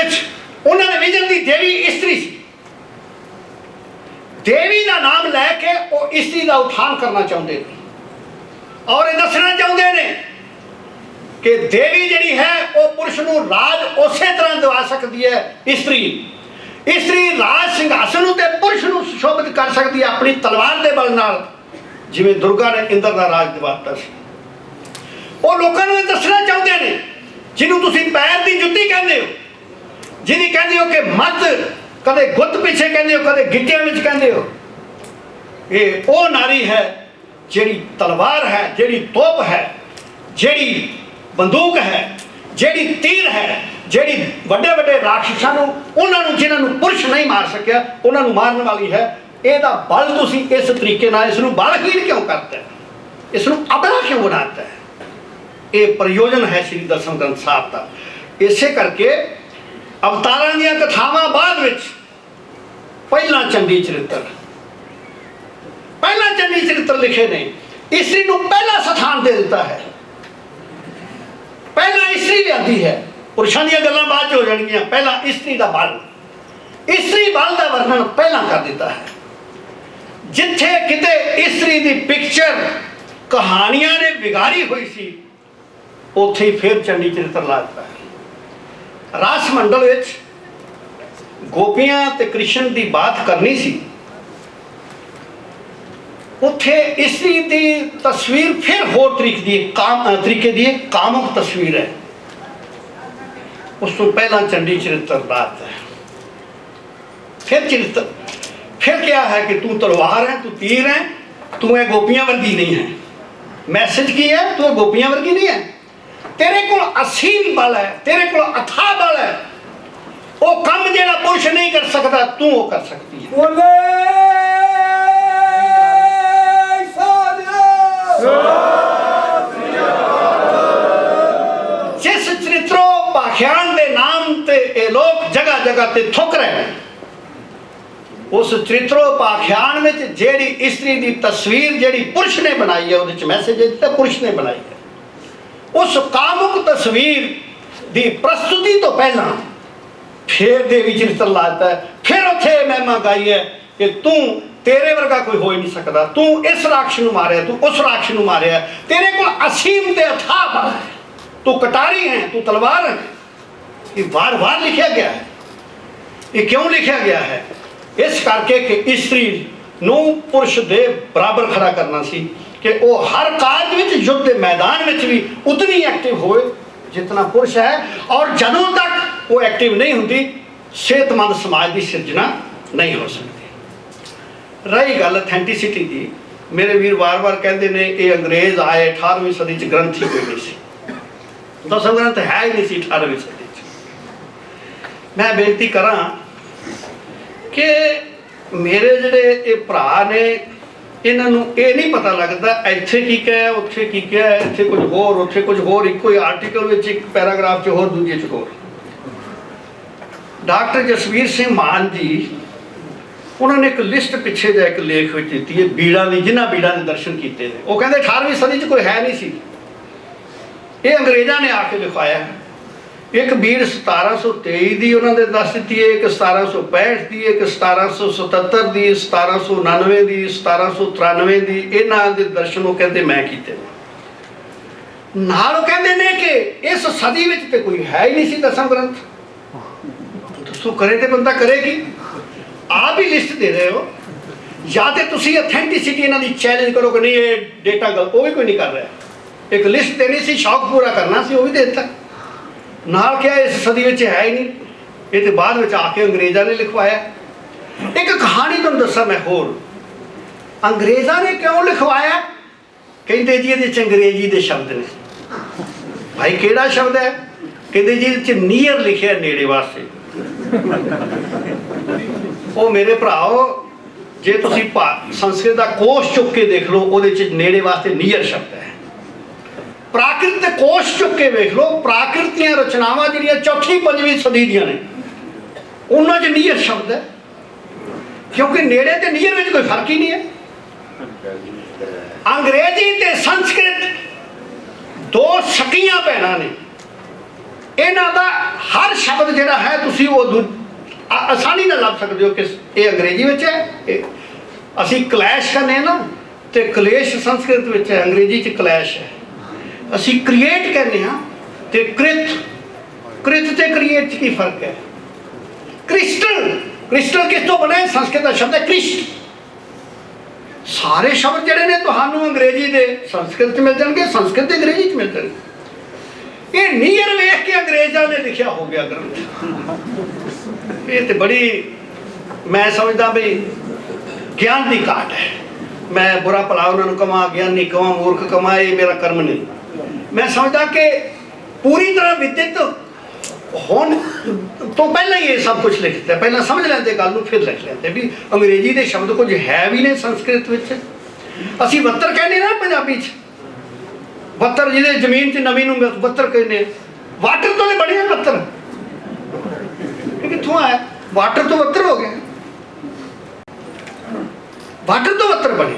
उन्होंने विजन की देवी स्त्री सी। देवी का नाम लैके वो स्त्री का उत्थान करना चाहते हैं और ये दसना चाहते हैं कि देवी जी है वो पुरुष को राज उस तरह दिवा सकती है। स्त्री राज सिंघासन ते पुरुष को सुशोभित कर सकती है अपनी तलवार के बल नाल, जिवें दुर्गा ने इंद्र का राज दिवाता सी। वो लोगों को दसना चाहते हैं जिन्हों तुसीं पैर की जुत्ती कहते हो, जिन्हें कहते हो कि मत कदे गुत्त पीछे कहते हो, कदे गिट्टियां विच कहते हो। ये वो नारी है जेड़ी तलवार है, जेड़ी तोप है, जेड़ी बंदूक है, जेड़ी तीर है, जेड़ी वड्डे वड्डे राक्षसां नूं उन्होंने जिन्होंने पुरुष नहीं मार सकिया उन्होंने मारन वाली है। ਇਹਦਾ बल तुसीं इस तरीके नाल इसनूं बलहीन क्यों करता है, इसनूं अबला क्यों बनाता है? ये प्रयोजन है श्री दसम ग्रंथ साहब का। इसे करके अवतारां दीयां कथावां बाद विच पहला चंडी चरित्र लिखे ने। स्त्री नूं पहला स्थान दे दिता है, पहला स्त्री लियादी है। पुरुषों दी गल्लां बाद हो जाणगियां, पहला स्त्री का बल, स्त्री बल का वर्णन पहला कर दिता है। जिथे किते स्त्री की पिक्चर कहानियां ने बिगाड़ी हुई सी उत्थे ही फिर चंडी चरित्र ला दिता है। रास मंडल विच गोपियां ते कृष्ण की बात करनी सी, उत्थे स्त्री की तस्वीर फिर होर तरीके की कामुक तस्वीर है। उस तो पहला चंडी चरित्र लाता है। फिर क्या है कि तू तलवार है, तू तीर है, तू है गोपियां वर्गी नहीं है। मैसेज की है तू गोपियां वर्गी नहीं है, तेरे को असीम बल है, तेरे को अथाह बल है। वो काम जेड़ा पुरुष नहीं कर सकता तू वो कर सकती है। जिस चरित्रों पाख्यान के नाम ते ये लोग जगह जगह ते थुक रहे हैं, उस चरित्रों पाख्यान में जेड़ी स्त्री की तस्वीर जेड़ी पुरुष ने बनाई है उहदे च मैसेज दिता पुरुष ने बनाई है। उस कामुक तस्वीर की प्रस्तुति तो पहला फिर देवी चरित्र लाता है। फिर उत्थे महिमा गाई है कि तू तेरे वर्गा कोई हो ही नहीं सकता, तू इस राक्षस नूं मारिया, तू उस राक्षस नूं मारिया, तेरे को असीम ते अथाह बल है, तू कटारी है, तू तलवार है। ये बार बार लिखा गया है। ये क्यों लिखा गया है? इस करके कि स्त्री नूं पुरुष दे बराबर खड़ा करना सी कि वो हर कार्य में युद्ध के मैदान में भी उतनी एक्टिव होए जितना पुरुष है। और जदों तक वो एक्टिव नहीं होती सेहतमंद समाज की सिरजना नहीं हो सकती। रही गल अथेंटिसिटी की, मेरे वीर बार बार कहते हैं ये अंग्रेज आए 18वीं सदी च ग्रंथ ही कोई नहीं सी, दसम ग्रंथ है ही नहीं सी 18वीं सदी च। मैं बेनती करा कि मेरे जोड़े ये भरा ने इन्हों ये नहीं पता लगता इत्थे की क्या है, उत्थे की क्या है, इत्थे कुछ होर उत्थे कुछ होर, एक ही आर्टिकल में एक पैराग्राफ च होर दूजे च होर। डॉक्टर जसवीर सिंह मान जी उन्होंने एक लिस्ट पिछे जा एक लेख में दी है बीड़ा की, जिन्होंने बीड़ा ने दर्शन किए। वो कहते 18वीं सदी च कोई है नहीं सी, ये अंग्रेज़ों ने आके लिखवाया है। एक बीड़ 1723 की उन्होंने दस दी है, एक 1765 की, एक 1777 की, 1799 की, 1793 की। इन्हां दे दर्शन वो कहते मैं कीते नाल कहते ने कि इस सदी में तो कोई है ही नहीं सी दसम ग्रंथ। दसो करे तो बंदा करेगी। आप ही लिस्ट दे रहे हो, या तो तुसी अथेंटिसिटी इन्हां दी चैलेंज करो कि नहीं ये डेटा गलत, वो भी कोई नहीं कर रहा। एक लिस्ट देनी सी, शौक पूरा करना सी, वो भी देता नाल क्या इस सदी में है ही नहीं। ये तो बाद में आके अंग्रेज़ों ने लिखवाया। एक कहानी तुम दसा मैं होर, अंग्रेज़ों ने क्यों लिखवाया? कहते जी ये अंग्रेजी के शब्द ने। भाई केड़ा शब्द है? कहते जी ये नीयर लिखे नेड़े वास्ते। वो मेरे भराओ जे तुसी संस्कृत का कोश चुक के देख लो, वो नेड़े वास्ते नीयर शब्द है। प्राकृत कोश चुक के देख लो, प्राकृत दी रचनावां जिहड़ियां चौथी पंजवीं सदी दियां ने, उन्हां च नीयर शब्द है। क्योंकि नेड़े ते नीयर में कोई फर्क ही नहीं है। अंग्रेजी ते संस्कृत दो सकियां भैनां ने। इन्हां दा हर शब्द जिहड़ा है तुसीं वो आसानी नाल लभ सकदे हो कि ये अंग्रेजी विच है। असीं क्लैश करने ना, तो क्लेश संस्कृत विच है, अंग्रेजी च क्लैश है। असी क्रिएट कहने हाँ, तो कृत ते क्रिएट की फर्क है। क्रिस्टल, क्रिस्टल किस तो बने? संस्कृत का शब्द है क्रिस्ट। सारे शब्द जड़े ने तुहानू अंग्रेजी दे संस्कृत मिल जाएंगे, संस्कृत अंग्रेजी मिल जाएंगे। ये नीयर वेख के अंग्रेजों ने लिखा हो गया ग्रंथ। ये तो बड़ी मैं समझदा भी ज्ञान की घाट है। मैं बुरा भला उन्होंने कमा, ज्ञानी कमा, मूर्ख कमा, ये मेरा कर्म नहीं। मैं समझदा कि पूरी तरह विदित होने तो पहले ये सब कुछ लिखते, पहले समझ लेंगे गल, फिर लिख लेंगे भी अंग्रेजी के शब्द कुछ है भी ने संस्कृत विच। असी वत्तर कहने ना पंजाबी च, वत्तर जिहदे जमीन च नवी नूं वत्तर कहने। वाटर तो नहीं बने वत्तर, कित्थों आया? वाटर तो वत्तर हो गया, वाटर तो वत्तर बने।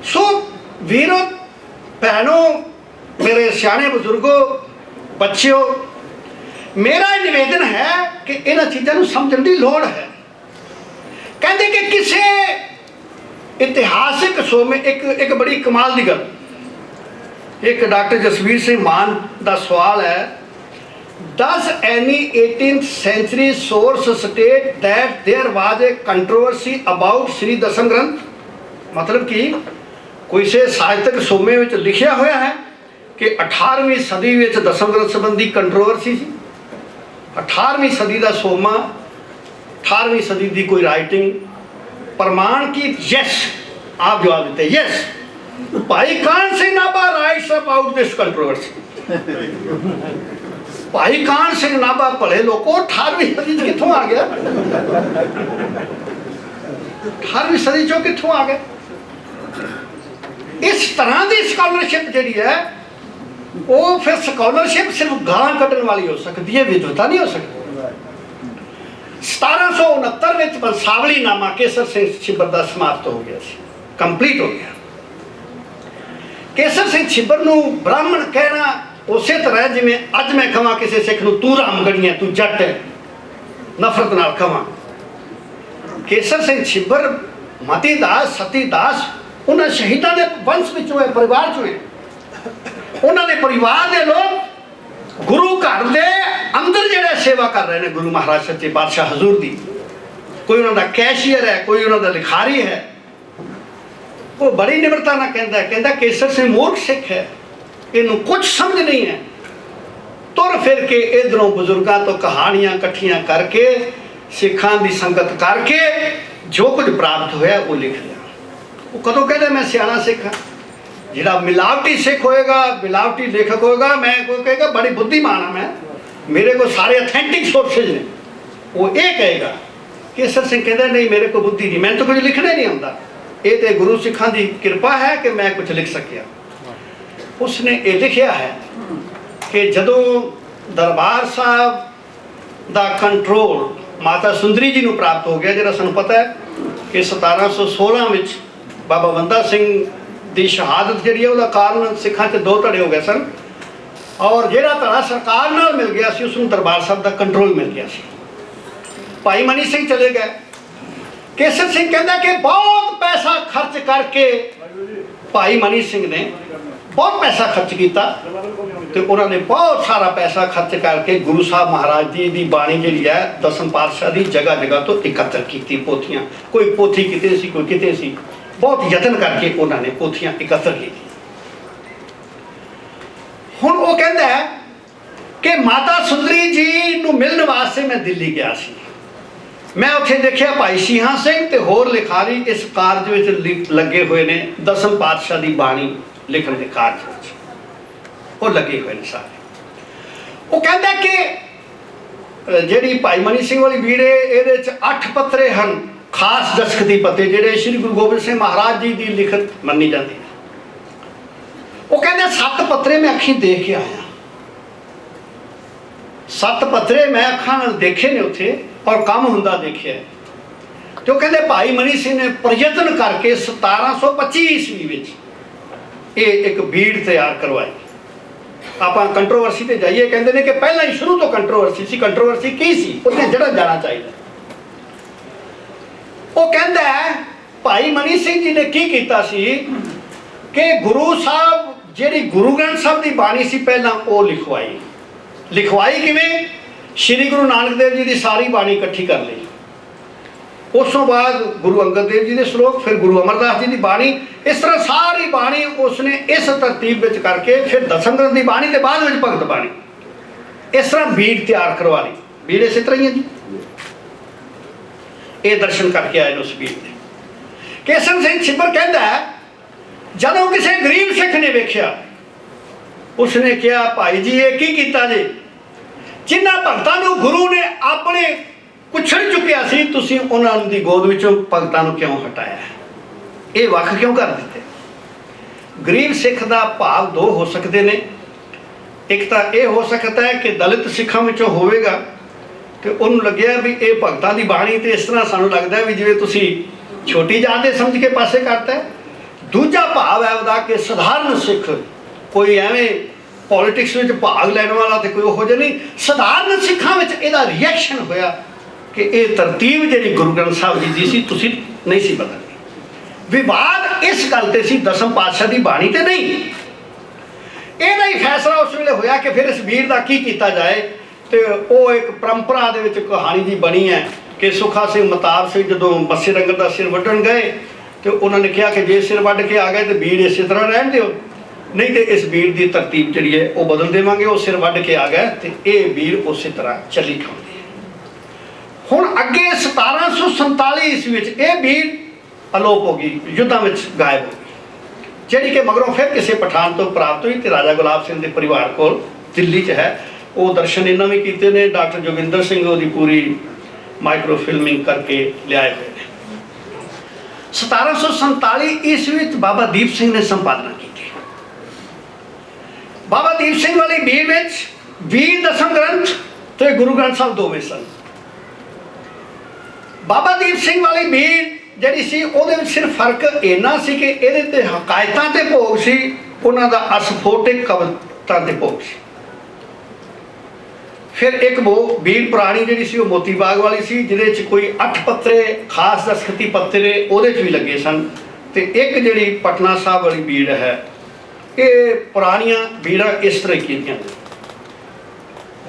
सो वीरों भैनों, मेरे सियाने बुजुर्गों, बच्चों, मेरा निवेदन है कि इन्हां चीज़ों को समझने की लोड़ है। कहते कि किसी इतिहासिक शो में एक बड़ी कमाल की गल, एक डॉक्टर जसवीर सिंह मान का सवाल है, does any 18th century source state that there was a controversy about Shri दसम ग्रंथ? मतलब कि कोई से साहित्यक सोमे में लिखा हुआ है कि 18वीं सदी में दसम ग्रंथ संबंधी कंट्रोवर्सी सी। 18वीं सदी का सोमा, 18वीं सदी की कोई राइटिंग प्रमाण की? यस। आप जवाब देते यस। भाई Kan Singh Nabha writes about this controversy. भाई कान सिंह नाभा भले लोगों 18वीं सदी कितों आ गया? 18वीं सदी चो कितों आ गया? इस तरह की स्कॉलरशिप जी है वो फिर स्कॉलरशिप सिर्फ गालां कटन वाली हो सकती है, विद्वता नहीं हो सकती। 1769 में बंसावली नामा केसर सिंह छिब्बर का समाप्त हो गया, कंप्लीट हो गया। केसर सिंह छिब्बर नूं ब्राह्मण कहना उस तरह जिमें अज मैं कहां किसी सिख नूं तू रामगढ़िया, तू जट है, नफरत नाल कहां। केसर सिंह छिब्बर मती दास, सती दास उन्होंने शहीदों के वंश विचों है, परिवार चो है। उन्होंने परिवार के लोग गुरु घर के अंदर जिहड़े सेवा कर रहे हैं गुरु महाराज सच्चे पातशाह हजूर दी। कोई उन्होंने कैशियर है, कोई उन्होंने लिखारी है। वो बड़ी निम्रता ना कहता केसर सिंह मूर्ख सिख है, इनू कुछ समझ नहीं है। तुर फिर के इधरों बुजुर्गों तो कहानियां इकट्ठियां करके सिखां की संगत करके जो कुछ प्राप्त होया वो लिख लिया। वो कदों कहते मैं सियाना सिख हाँ। जिहड़ा मिलावटी सिख होएगा, मिलावटी लेखक होएगा, मैं कोई कहेगा बड़ी बुद्धिमान हाँ मैं, मेरे को सारे अथेंटिक सोर्सेज ने, वो ये कहेगा। केसर सिंह कहता नहीं मेरे को बुद्धि नहीं, मैं तो कुछ लिखना नहीं आता, ये तो गुरु सिखां की कृपा है कि मैं कुछ लिख सकिया। उसने ये लिखा है कि जदों दरबार साहब का कंट्रोल माता सुंदरी जी को प्राप्त हो गया, जरा सूँ पता है कि 1716 में बाबा बंदा सिंह की शहादत जी है, कारण सिखा च दो धड़े हो गए सन। और ਜਿਹੜਾ ਧੜਾ ਸਰਕਾਰ ਨਾਲ ਮਿਲ ਗਿਆ ਸੀ ਉਸ ਨੂੰ ਦਰਬਾਰ ਸਾਹਿਬ ਦਾ ਕੰਟਰੋਲ ਮਿਲ ਗਿਆ ਸੀ। ਭਾਈ ਮਨੀ ਸਿੰਘ ਚਲੇ ਗਏ। ਕੇਸਰ ਸਿੰਘ ਕਹਿੰਦਾ ਕਿ ਬਹੁਤ ਪੈਸਾ ਖਰਚ ਕਰਕੇ ਭਾਈ ਮਨੀ ਸਿੰਘ ਨੇ ਬਹੁਤ ਪੈਸਾ ਖਰਚ ਕੀਤਾ ਤੇ ਉਹਨਾਂ ਨੇ ਬਹੁਤ ਸਾਰਾ ਪੈਸਾ ਖਰਚ ਕਰਕੇ ਗੁਰੂ ਸਾਹਿਬ ਮਹਾਰਾਜ ਜੀ ਦੀ ਬਾਣੀ ਜਿਹੜੀ ਹੈ ਦਸਮ ਪਾਤਸ਼ਾਹ ਦੀ ਜਗ੍ਹਾ ਜਗ੍ਹਾ ਤੋਂ ਇਕੱਤਰ ਕੀਤੀ ਪੋਥੀਆਂ। ਕੋਈ ਪੋਥੀ ਕਿਤੇ ਸੀ, ਕੋਈ ਕਿਤੇ ਸੀ, ਬਹੁਤ ਯਤਨ ਕਰਕੇ ਉਹਨਾਂ ਨੇ ਪੋਥੀਆਂ ਇਕੱਤਰ ਕੀਤੀ। ਹੁਣ ਉਹ ਕਹਿੰਦਾ ਕਿ ਮਾਤਾ ਸੁੰਦਰੀ ਜੀ ਨੂੰ ਮਿਲਣ ਵਾਸਤੇ ਮੈਂ ਦਿੱਲੀ ਗਿਆ ਸੀ। ਮੈਂ ਉੱਥੇ ਦੇਖਿਆ ਭਾਈ ਸ਼ੀਹਾਂ ਸਿੰਘ ਤੇ ਹੋਰ ਲਿਖਾਰੀ ਇਸ ਕਾਰਜ ਵਿੱਚ ਲੱਗੇ ਹੋਏ ਨੇ, ਦਸਮ ਪਾਤਸ਼ਾਹ ਦੀ ਬਾਣੀ ਲਿਖਣ ਦੇ ਕਾਰਜ ਵਿੱਚ ਉਹ ਲੱਗੇ ਹੋਏ ਨੇ ਸਾਰੇ। ਉਹ ਕਹਿੰਦਾ ਕਿ ਜਿਹੜੀ ਭਾਈ ਮਨੀ ਸਿੰਘ ਵਾਲੀ ਬੀੜ ਹੈ ਇਹਦੇ 'ਚ 8 ਪੱਤਰੇ ਹਨ, ਖਾਸ ਦਸਖਤੀ ਪੱਤੇ ਜਿਹੜੇ ਸ਼੍ਰੀ ਗੁਰੂ ਗੋਬਿੰਦ ਸਿੰਘ ਮਹਾਰਾਜ ਜੀ ਦੀ ਲਿਖਤ ਮੰਨੀ ਜਾਂਦੀ ਹੈ। ਉਹ ਕਹਿੰਦੇ 7 ਪੱਤਰੇ ਮੈਂ ਅੱਖੀਂ ਦੇਖ ਕੇ ਆਇਆ। 7 ਪੱਤਰੇ ਮੈਂ ਅੱਖਾਂ ਨਾਲ ਦੇਖੇ ਨੇ ਉੱਥੇ ਔਰ ਕੰਮ ਹੁੰਦਾ ਦੇਖਿਆ। ਤੇ ਉਹ ਕਹਿੰਦੇ ਭਾਈ ਮਨੀ ਸਿੰਘ ਨੇ ਪ੍ਰਯਤਨ ਕਰਕੇ 1725 ਈਸਵੀ ਵਿੱਚ ਇਹ ਇੱਕ ਬੀੜ ਤਿਆਰ ਕਰਵਾਈ। ਆਪਾਂ ਕੰਟਰੋਵਰਸੀ ਤੇ ਜਾਈਏ, ਕਹਿੰਦੇ ਨੇ ਕਿ ਪਹਿਲਾਂ ਹੀ ਸ਼ੁਰੂ ਤੋਂ ਕੰਟਰੋਵਰਸੀ ਸੀ। ਕੰਟਰੋਵਰਸੀ ਕੀ ਸੀ? ਉਹਨੇ ਜਿਹੜਾ ਜਾਣਾ ਚਾਹੀਦਾ। ਉਹ ਕਹਿੰਦਾ ਭਾਈ ਮਨੀ ਸਿੰਘ ਜੀ ਨੇ ਕੀ ਕੀਤਾ ਸੀ ਕਿ ਗੁਰੂ ਸਾਹਿਬ ਜਿਹੜੀ ਗੁਰੂ ਗ੍ਰੰਥ ਸਾਹਿਬ ਦੀ ਬਾਣੀ ਸੀ ਪਹਿਲਾਂ ਉਹ ਲਿਖਵਾਈ ਕਿਵੇਂ? ਸ਼੍ਰੀ ਗੁਰੂ ਨਾਨਕ ਦੇਵ ਜੀ ਦੀ ਸਾਰੀ ਬਾਣੀ ਇਕੱਠੀ ਕਰ ਲਈ। ਉਸ ਤੋਂ ਬਾਅਦ ਗੁਰੂ ਅੰਗਦ ਦੇਵ ਜੀ ਦੇ ਸ਼ਲੋਕ, ਫਿਰ ਗੁਰੂ ਅਮਰਦਾਸ ਜੀ ਦੀ ਬਾਣੀ, ਇਸ ਤਰ੍ਹਾਂ ਸਾਰੀ ਬਾਣੀ ਉਸਨੇ ਇਸ ਤਰਤੀਬ ਵਿੱਚ ਕਰਕੇ ਫਿਰ ਦਸਮ ਗ੍ਰੰਥ ਦੀ ਬਾਣੀ ਤੇ ਬਾਅਦ ਵਿੱਚ ਭਗਤ ਬਾਣੀ, ਇਸ ਤਰ੍ਹਾਂ ਬੀੜ ਤਿਆਰ ਕਰਵਾ ਲਈ। ਬੀੜ ਇਸੇ ਤਰ੍ਹਾਂ ਹੀ ਹੈ ਜੀ। ਇਹ ਦਰਸ਼ਨ ਕਰਕੇ ਆਏ ਨੇ ਉਸ ਬੀੜ ਦੇ। ਕੇਸਰ ਸਿੰਘ ਛਿੱਬਰ ਕਹਿੰਦਾ ਜਦੋਂ ਕਿਸੇ ਗਰੀਬ ਸਿੱਖ ਨੇ ਵੇਖਿਆ ਉਸਨੇ ਕਿਹਾ ਭਾਈ ਜੀ ਇਹ ਕੀ ਕੀਤਾ ਜੀ? ਜਿਨ੍ਹਾਂ ਭਗਤਾਂ ਨੂੰ ਗੁਰੂ ਨੇ ਆਪਣੇ ਕੁਛੜ ਚੁੱਕਿਆ ਸੀ ਤੁਸੀਂ ਉਹਨਾਂ ਦੀ ਗੋਦ ਵਿੱਚੋਂ ਭਗਤਾਂ ਨੂੰ ਕਿਉਂ ਹਟਾਇਆ? ਇਹ ਵੱਖ ਕਿਉਂ ਕਰ ਦਿੱਤੇ? ਗਰੀਬ ਸਿੱਖ ਦਾ ਭਾਵ ਦੋ ਹੋ ਸਕਦੇ ਨੇ। ਇੱਕ ਤਾਂ ਇਹ ਹੋ ਸਕਦਾ ਹੈ ਕਿ ਦਲਿਤ ਸਿੱਖਾਂ ਵਿੱਚੋਂ ਹੋਵੇਗਾ ਤੇ ਉਹਨੂੰ ਲੱਗਿਆ ਵੀ ਇਹ ਭਗਤਾਂ ਦੀ ਬਾਣੀ ਤੇ ਇਸ ਤਰ੍ਹਾਂ ਸਾਨੂੰ ਲੱਗਦਾ ਵੀ ਜਿਵੇਂ ਤੁਸੀਂ ਛੋਟੀ ਜਾਤ ਦੇ ਸਮਝ ਕੇ ਪਾਸੇ ਕਰਤਾ। ਦੂਜਾ ਭਾਵ ਹੈ ਉਹਦਾ ਕਿ ਸਧਾਰਨ ਸਿੱਖ, ਕੋਈ ਐਵੇਂ ਪੋਲੀਟਿਕਸ ਵਿੱਚ ਭਾਗ ਲੈਣ ਵਾਲਾ ਤੇ ਕੋਈ ਉਹੋ ਜਿਹਾ ਨਹੀਂ, ਸਧਾਰਨ ਸਿੱਖਾਂ ਵਿੱਚ ਇਹਦਾ ਰਿਐਕਸ਼ਨ ਹੋਇਆ ਕਿ ਇਹ ਤਰਤੀਬ ਜਿਹੜੀ ਗੁਰੂ ਗ੍ਰੰਥ ਸਾਹਿਬ ਜੀ ਦੀ ਸੀ ਤੁਸੀਂ ਨਹੀਂ ਸੀ ਬਦਲਣੀ। ਵਿਵਾਦ ਇਸ ਗੱਲ ਤੇ ਸੀ, ਦਸਮ ਪਾਤਸ਼ਾਹ ਦੀ ਬਾਣੀ ਤੇ ਨਹੀਂ। ਇਹਦਾ ਹੀ ਫੈਸਲਾ ਉਸ ਵੇਲੇ ਹੋਇਆ ਕਿ ਫਿਰ ਇਸ ਬੀੜ ਦਾ ਕੀ ਕੀਤਾ ਜਾਏ। ਤੇ ਉਹ ਇੱਕ ਪਰੰਪਰਾ ਦੇ ਵਿੱਚ ਕਹਾਣੀ ਜੀ ਬਣੀ ਹੈ ਕਿ ਸੁਖਾ ਸਿੰਘ ਮਤਾਰ ਸਿੰਘ ਜਦੋਂ ਬੱਸੇ ਰੰਗਰ ਦਾ ਸਿਰ ਵੱਢਣ ਗਏ ਤੇ ਉਹਨਾਂ ਨੇ ਕਿਹਾ ਕਿ ਜੇ ਸਿਰ ਵੱਢ ਕੇ ਆ ਗਏ ਤੇ ਬੀੜ ਇਸੇ ਤਰ੍ਹਾਂ ਰਹਿਣ ਦਿਓ, ਨਹੀਂ ਤੇ ਇਸ ਬੀੜ ਦੀ ਤਰਤੀਬ ਜਿਹੜੀ ਹੈ ਉਹ ਬਦਲ ਦੇਵਾਂਗੇ। ਉਹ ਸਿਰ ਵੱਢ ਕੇ ਆ ਗਏ ਤੇ ਇਹ ਬੀੜ ਉਸੇ ਤਰ੍ਹਾਂ ਚੱਲੀ ਖਾਂਦੀ ਹੈ। ਹੁਣ ਅੱਗੇ 1747 ਈਸਵੀ ਵਿੱਚ ਇਹ ਬੀੜ ਅਲੋਪ ਹੋ ਗਈ, ਯੁੱਧਾਂ ਵਿੱਚ ਗਾਇਬ ਹੋ ਗਈ, ਜਿਹੜੀ ਕਿ ਮਗਰੋਂ ਫਿਰ ਕਿਸੇ ਪਠਾਨ ਤੋਂ ਪ੍ਰਾਪਤ ਹੋਈ ਤੇ ਰਾਜਾ ਗੁਲਾਬ ਸਿੰਘ ਦੇ ਪਰਿਵਾਰ ਕੋਲ ਦਿੱਲੀ 'ਚ ਹੈ। ਉਹ ਦਰਸ਼ਨ ਇਹਨਾਂ ਵੀ ਕੀਤੇ ਨੇ। ਡਾਕਟਰ ਜੋਗਿੰਦਰ ਸਿੰਘ ਉਹਦੀ ਪੂਰੀ ਮਾਈਕਰੋ ਫਿਲਮਿੰਗ ਕਰਕੇ ਲਿਆਏ ਹੋਏ ਨੇ। 1747 ਈਸਵੀ ਵਿੱਚ ਬਾਬਾ ਦੀਪ ਸਿੰਘ ਨੇ ਸੰਪਾਦਨਾ ਕੀਤੀ। ਬਾਬਾ ਦੀਪ ਸਿੰਘ ਵਾਲੀ ਬੀੜ ਵਿੱਚ 20 ਦਸਮ ਗ੍ਰੰਥ ਤੇ ਗੁਰੂ ਗ੍ਰੰਥ ਸਾਹਿਬ ਦੋਵੇਂ ਸਨ। ਬਾਬਾ ਦੀਪ ਸਿੰਘ ਵਾਲੀ ਬੀੜ ਜਿਹੜੀ ਸੀ ਉਹਦੇ ਵਿੱਚ ਸਿਰਫ ਫਰਕ ਇੰਨਾ ਸੀ ਕਿ ਇਹਦੇ ਤੇ ਹਕਾਇਤਾਂ ਤੇ ਭੋਗ ਸੀ, ਉਹਨਾਂ ਦਾ ਅਸਫੋਟਿਕ ਕਵਿਤਾ ਤੇ ਭੋਗ ਸੀ। ਫਿਰ ਇੱਕ ਬੀੜ ਪੁਰਾਣੀ ਜਿਹੜੀ ਸੀ ਉਹ ਮੋਤੀ ਬਾਗ ਵਾਲੀ ਸੀ, ਜਿਹਦੇ 'ਚ ਕੋਈ 8 ਪੱਤਰੇ ਖਾਸ ਦਸਖਤੀ ਪੱਤਰੇ ਉਹਦੇ 'ਚ ਵੀ ਲੱਗੇ ਸਨ। ਤੇ ਇੱਕ ਜਿਹੜੀ ਪਟਨਾ ਸਾਹਿਬ ਵਾਲੀ ਬੀੜ ਹੈ, ਇਹ ਪੁਰਾਣੀਆਂ ਬੀੜਾਂ ਇਸ ਤਰ੍ਹਾਂ ਕੀਤੀਆਂ।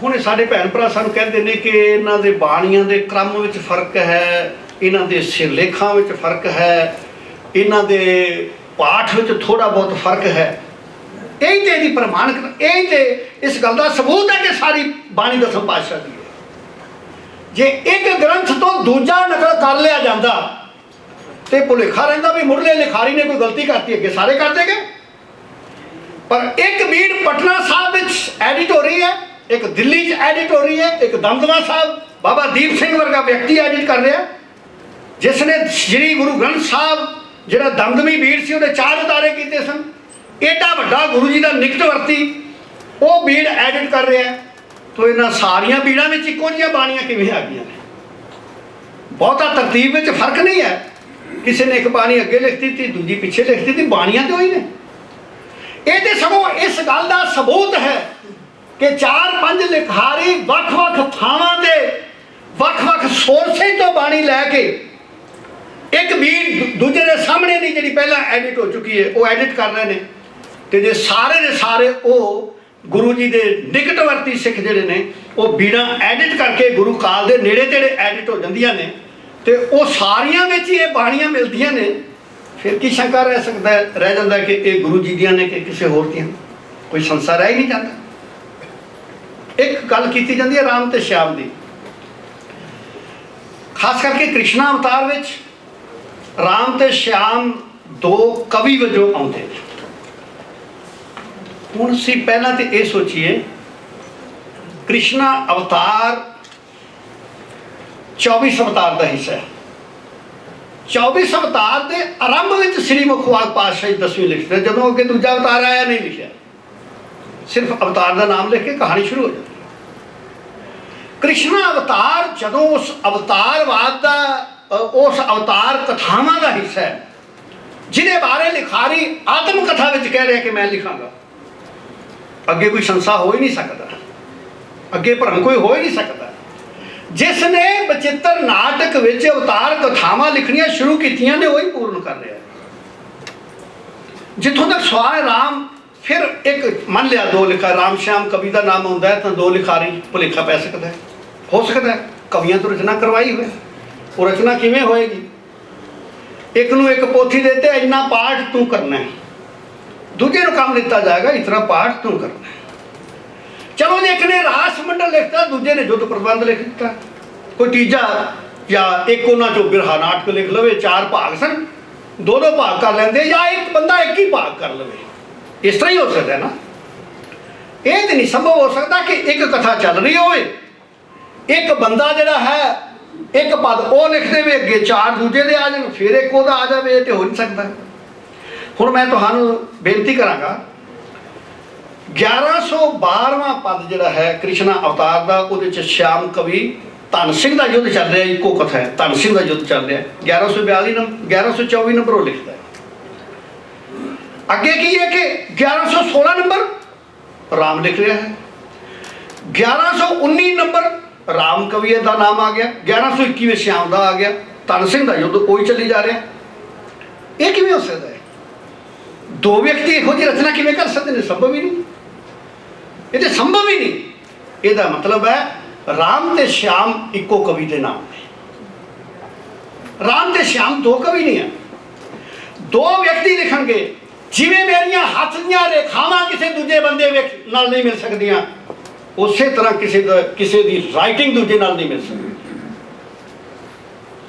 ਹੁਣ ਸਾਡੇ ਭੈਣ ਭਰਾ ਸਾਨੂੰ ਕਹਿੰਦੇ ਨੇ ਕਿ ਇਹਨਾਂ ਦੇ ਬਾਣੀਆਂ ਦੇ ਕ੍ਰਮ ਵਿੱਚ ਫਰਕ ਹੈ, ਇਹਨਾਂ ਦੇ ਸਿਰਲੇਖਾਂ ਵਿੱਚ ਫਰਕ ਹੈ, ਇਹਨਾਂ ਦੇ ਪਾਠ ਵਿੱਚ ਥੋੜ੍ਹਾ ਬਹੁਤ ਫਰਕ ਹੈ। ਇਹੀ ਤੇ ਇਹਦੀ ਪ੍ਰਮਾਣਿਕ, ਇਹੀ ਤੇ ਇਸ ਗੱਲ ਦਾ ਸਬੂਤ ਹੈ ਕਿ ਸਾਰੀ ਬਾਣੀ ਦਸਮ ਪਾਤਸ਼ਾਹ ਦੀ ਹੈ। ਜੇ ਇੱਕ ਗ੍ਰੰਥ ਤੋਂ ਦੂਜਾ ਨਕਲ ਕਰ ਲਿਆ ਜਾਂਦਾ ਤੇ ਭੁਲੇਖਾ ਰਹਿੰਦਾ ਵੀ ਮੁੱਢਲੇ ਲਿਖਾਰੀ ਨੇ ਕੋਈ ਗਲਤੀ ਕਰਤੀ, ਅੱਗੇ ਸਾਰੇ ਕਰ ਦੇਗੇ। ਪਰ ਇੱਕ ਬੀੜ ਪਟਨਾ ਸਾਹਿਬ ਵਿੱਚ ਐਡਿਟ ਹੋ ਰਹੀ ਹੈ, ਇੱਕ ਦਿੱਲੀ 'ਚ ਐਡਿਟ ਹੋ ਰਹੀ ਹੈ, ਇੱਕ ਦਮਦਮਾ ਸਾਹਿਬ ਬਾਬਾ ਦੀਪ ਸਿੰਘ ਵਰਗਾ ਵਿਅਕਤੀ ਐਡਿਟ ਕਰ ਰਿਹਾ, ਜਿਸ ਨੇ ਸ਼੍ਰੀ ਗੁਰੂ ਗ੍ਰੰਥ ਸਾਹਿਬ ਜਿਹੜਾ ਦਮਦਮੀ ਬੀੜ ਸੀ ਉਹਦੇ 4 ਉਤਾਰੇ ਕੀਤੇ ਸਨ। ਏਡਾ ਵੱਡਾ ਗੁਰੂ ਜੀ ਦਾ ਨਿਕਟਵਰਤੀ ਉਹ ਬੀੜ ਐਡਿਟ ਕਰ ਰਿਹਾ। ਤੋ ਇਹਨਾਂ ਸਾਰੀਆਂ ਬੀੜਾਂ ਵਿੱਚ ਇੱਕੋ ਜਿਹੀਆਂ ਬਾਣੀਆਂ ਕਿਵੇਂ ਆ ਗਈਆਂ ਨੇ? ਬਹੁਤਾ ਤਰਤੀਬ ਵਿੱਚ ਫਰਕ ਨਹੀਂ ਹੈ। ਕਿਸੇ ਨੇ ਇੱਕ ਬਾਣੀ ਅੱਗੇ ਲਿਖ ਦਿੱਤੀ, ਦੂਜੀ ਪਿੱਛੇ ਲਿਖ ਦਿੱਤੀ, ਬਾਣੀਆਂ ਤੇ ਉਹੀ ਨੇ। ਇਹ ਤੇ ਸਗੋਂ ਇਸ ਗੱਲ ਦਾ ਸਬੂਤ ਹੈ कि 4-5 लिखारी ਵੱਖ-ਵੱਖ ਥਾਵਾਂ ਤੇ ਵੱਖ-ਵੱਖ ਸੋਰਸੇ ਤੋਂ ਬਾਣੀ ਲੈ ਕੇ ਇੱਕ ਬੀਟ ਦੂਜੇ ਦੇ ਸਾਹਮਣੇ ਦੀ ਜਿਹੜੀ ਪਹਿਲਾਂ ਐਡਿਟ ਹੋ ਚੁੱਕੀ ਹੈ ਉਹ ਐਡਿਟ ਕਰ ਰਹੇ ਨੇ, ਤੇ ਜੇ ਸਾਰੇ ਦੇ ਸਾਰੇ ਉਹ ਗੁਰੂ ਜੀ ਦੇ ਨਿਕਟਵਰਤੀ ਸਿੱਖ ਜਿਹੜੇ ਨੇ ਉਹ ਬੀੜਾਂ ਐਡਿਟ ਕਰਕੇ ਗੁਰੂ ਕਾਲ ਦੇ ਨੇੜੇ ਤੇੜੇ ਐਡਿਟ ਹੋ ਜਾਂਦੀਆਂ ਨੇ, ਤੇ ਉਹ ਸਾਰੀਆਂ ਵਿੱਚ ਹੀ ਇਹ ਬਾਣੀਆਂ ਮਿਲਦੀਆਂ ਨੇ। ਫਿਰ ਕੀ ਸ਼ੰਕਾ ਰਹਿ ਜਾਂਦਾ ਕਿ ਇਹ ਗੁਰੂ ਜੀ ਦੀਆਂ ਨੇ ਕਿ ਕਿਸੇ ਹੋਰ ਦੀਆਂ? ਕੋਈ ਸੰਸਾ ਰਹਿ ਹੀ ਨਹੀਂ ਜਾਂਦਾ। ਇੱਕ ਗੱਲ ਕੀਤੀ ਜਾਂਦੀ ਹੈ ਰਾਮ ਤੇ ਸ਼ਿਆਮ ਦੀ, ਖਾਸ ਕਰਕੇ ਕ੍ਰਿਸ਼ਨਾ ਅਵਤਾਰ ਵਿੱਚ ਰਾਮ ਤੇ ਸ਼ਿਆਮ ਦੋ ਕਵੀ ਵਜੋਂ ਆਉਂਦੇ ਨੇ। ਹੁਣ ਅਸੀਂ ਪਹਿਲਾਂ ਤੇ ਇਹ ਸੋਚੀਏ, ਕ੍ਰਿਸ਼ਨਾ ਅਵਤਾਰ 24 ਅਵਤਾਰ ਦਾ ਹਿੱਸਾ ਹੈ। 24 ਅਵਤਾਰ ਦੇ ਆਰੰਭ ਵਿੱਚ ਸ੍ਰੀ ਮੁਖਵਾਕ ਪਾਤਸ਼ਾਹੀ 10ਵੀਂ ਲਿਖਦੇ, ਜਦੋਂ ਅੱਗੇ ਦੂਜਾ ਅਵਤਾਰ ਆਇਆ ਨਹੀਂ ਲਿਖਿਆ, ਸਿਰਫ ਅਵਤਾਰ ਦਾ ਨਾਮ ਲਿਖ ਕੇ ਕਹਾਣੀ ਸ਼ੁਰੂ ਹੋ ਜਾਂਦੀ। ਕ੍ਰਿਸ਼ਨਾ ਅਵਤਾਰ ਜਦੋਂ ਉਸ ਅਵਤਾਰਵਾਦ ਦਾ, ਉਸ ਅਵਤਾਰ ਕਥਾਵਾਂ ਦਾ ਹਿੱਸਾ ਹੈ ਜਿਹਦੇ ਬਾਰੇ ਲਿਖਾਰੀ ਆਤਮ ਕਥਾ ਵਿੱਚ ਕਹਿ ਰਿਹਾ ਕਿ ਮੈਂ ਲਿਖਾਂਗਾ। ਅੱਗੇ ਕੋਈ ਸੰਸਾ ਹੋ ਹੀ ਨਹੀਂ ਸਕਦਾ, ਅੱਗੇ ਭਰਮ ਕੋਈ ਹੋ ਹੀ ਨਹੀਂ ਸਕਦਾ। ਜਿਸ ਨੇ ਬਚਿੱਤਰ ਨਾਟਕ ਵਿੱਚ ਅਵਤਾਰ ਕਥਾਵਾਂ ਲਿਖਣੀਆਂ ਸ਼ੁਰੂ ਕੀਤੀਆਂ ਨੇ ਉਹੀ ਪੂਰਨ ਕਰ ਰਿਹਾ। ਜਿੱਥੋਂ ਤੱਕ ਸਵਾਲ ਰਾਮ, ਫਿਰ ਇੱਕ ਮੰਨ ਲਿਆ ਦੋ ਲਿਖਾ ਰਾਮ ਸ਼ਿਆਮ ਕਵੀ ਦਾ ਨਾਮ ਆਉਂਦਾ ਹੈ ਤਾਂ ਦੋ ਲਿਖਾਰੀ ਭੁਲੇਖਾ ਪੈ ਸਕਦਾ ਹੈ, ਹੋ ਸਕਦਾ ਹੈ ਕਵੀਆਂ ਤੋਂ ਰਚਨਾ ਕਰਵਾਈ ਹੋਏ। ਉਹ ਰਚਨਾ ਕਿਵੇਂ ਹੋਏਗੀ? ਇੱਕ ਨੂੰ ਇੱਕ ਪੋਥੀ ਦੇਤੇ, ਇੰਨਾ ਪਾਠ ਤੂੰ ਕਰਨਾ ਹੈ, ਦੂਜੇ ਨੂੰ ਕੰਮ ਦਿੱਤਾ ਜਾਏਗਾ ਇਤਨਾ ਪਾਠ ਤੂੰ ਕਰਨਾ ਹੈ। ਚਲੋ ਜੇ ਇੱਕ ਨੇ ਰਾਸ ਮੰਡਲ ਲਿਖਤਾ, ਦੂਜੇ ਨੇ ਯੁੱਧ ਪ੍ਰਬੰਧ ਲਿਖ ਦਿੱਤਾ, ਕੋਈ ਤੀਜਾ ਜਾਂ ਇੱਕ ਉਹਨਾਂ ਚੋਂ ਬਿਰਹਾ ਨਾਟਕ ਲਿਖ ਲਵੇ। 4 ਭਾਗ ਸਨ, 2-2 ਭਾਗ ਕਰ ਲੈਂਦੇ, ਜਾਂ ਇੱਕ ਬੰਦਾ ਇੱਕ ਹੀ ਭਾਗ ਕਰ ਲਵੇ। ਇਸ ਤਰ੍ਹਾਂ ਹੀ ਹੋ ਸਕਦਾ ਨਾ। ਇਹ ਤਾਂ ਨਹੀਂ ਸੰਭਵ ਹੋ ਸਕਦਾ ਕਿ ਇੱਕ ਕਥਾ ਚੱਲ ਰਹੀ ਹੋਵੇ, ਇੱਕ ਬੰਦਾ ਜਿਹੜਾ ਹੈ ਇੱਕ ਪਦ ਉਹ ਲਿਖ ਦੇਵੇ, ਅੱਗੇ 4 ਦੂਜੇ ਦੇ ਆ ਜਾਣ, ਫਿਰ ਇੱਕ ਉਹਦਾ ਆ ਜਾਵੇ। ਇਹ ਤਾਂ ਹੋ ਨਹੀਂ ਸਕਦਾ। ਹੁਣ ਮੈਂ ਤੁਹਾਨੂੰ ਬੇਨਤੀ ਕਰਾਂਗਾ, 1112ਵਾਂ ਪਦ ਜਿਹੜਾ ਹੈ ਕ੍ਰਿਸ਼ਨਾ ਅਵਤਾਰ ਦਾ, ਉਹਦੇ 'ਚ ਸ਼ਿਆਮ ਕਵੀ ਧਨ ਸਿੰਘ ਦਾ ਯੁੱਧ ਚੱਲ ਰਿਹਾ, ਇੱਕੋ ਕਥਾ ਹੈ, ਧਨ ਸਿੰਘ ਦਾ ਯੁੱਧ ਚੱਲ ਰਿਹਾ। 1124 ਨੰਬਰ ਉਹ ਲਿਖਦਾ ਹੈ। ਅੱਗੇ ਕੀ ਹੈ ਕਿ 1116 ਨੰਬਰ ਰਾਮ ਲਿਖ ਰਿਹਾ ਹੈ, 1119 ਨੰਬਰ ਰਾਮ ਕਵੀ ਦਾ ਨਾਮ ਆ ਗਿਆ, 1121 ਵਿੱਚ ਸ਼ਿਆਮ ਦਾ ਆ ਗਿਆ, ਧਨ ਸਿੰਘ ਦਾ ਯੁੱਧ ਉਹੀ ਚੱਲੀ ਜਾ ਰਿਹਾ। ਇਹ ਕਿਵੇਂ ਹੋ ਸਕਦਾ ਹੈ? ਦੋ ਵਿਅਕਤੀ ਇਹੋ ਜਿਹੀ ਰਚਨਾ ਕਿਵੇਂ ਕਰ ਸਕਦੇ ਨੇ? ਸੰਭਵ ਹੀ ਨਹੀਂ, ਇਹ ਤਾਂ ਸੰਭਵ ਹੀ ਨਹੀਂ। ਇਹਦਾ ਮਤਲਬ ਹੈ ਰਾਮ ਤੇ ਸ਼ਿਆਮ ਇੱਕੋ ਕਵੀ ਦੇ ਨਾਮ ਨੇ। ਰਾਮ ਤੇ ਸ਼ਿਆਮ ਦੋ ਕਵੀ ਨਹੀਂ ਹੈ, ਦੋ ਵਿਅਕਤੀ ਲਿਖਣਗੇ। ਜਿਵੇਂ ਮੇਰੀਆਂ ਹੱਥ ਦੀਆਂ ਰੇਖਾਵਾਂ ਕਿਸੇ ਦੂਜੇ ਬੰਦੇ ਨਾਲ ਨਹੀਂ ਮਿਲ ਸਕਦੀਆਂ, ਉਸੇ ਤਰ੍ਹਾਂ ਕਿਸੇ ਦੀ ਰਾਈਟਿੰਗ ਦੂਜੇ ਨਾਲ ਨਹੀਂ ਮਿਲ ਸਕਦੀ।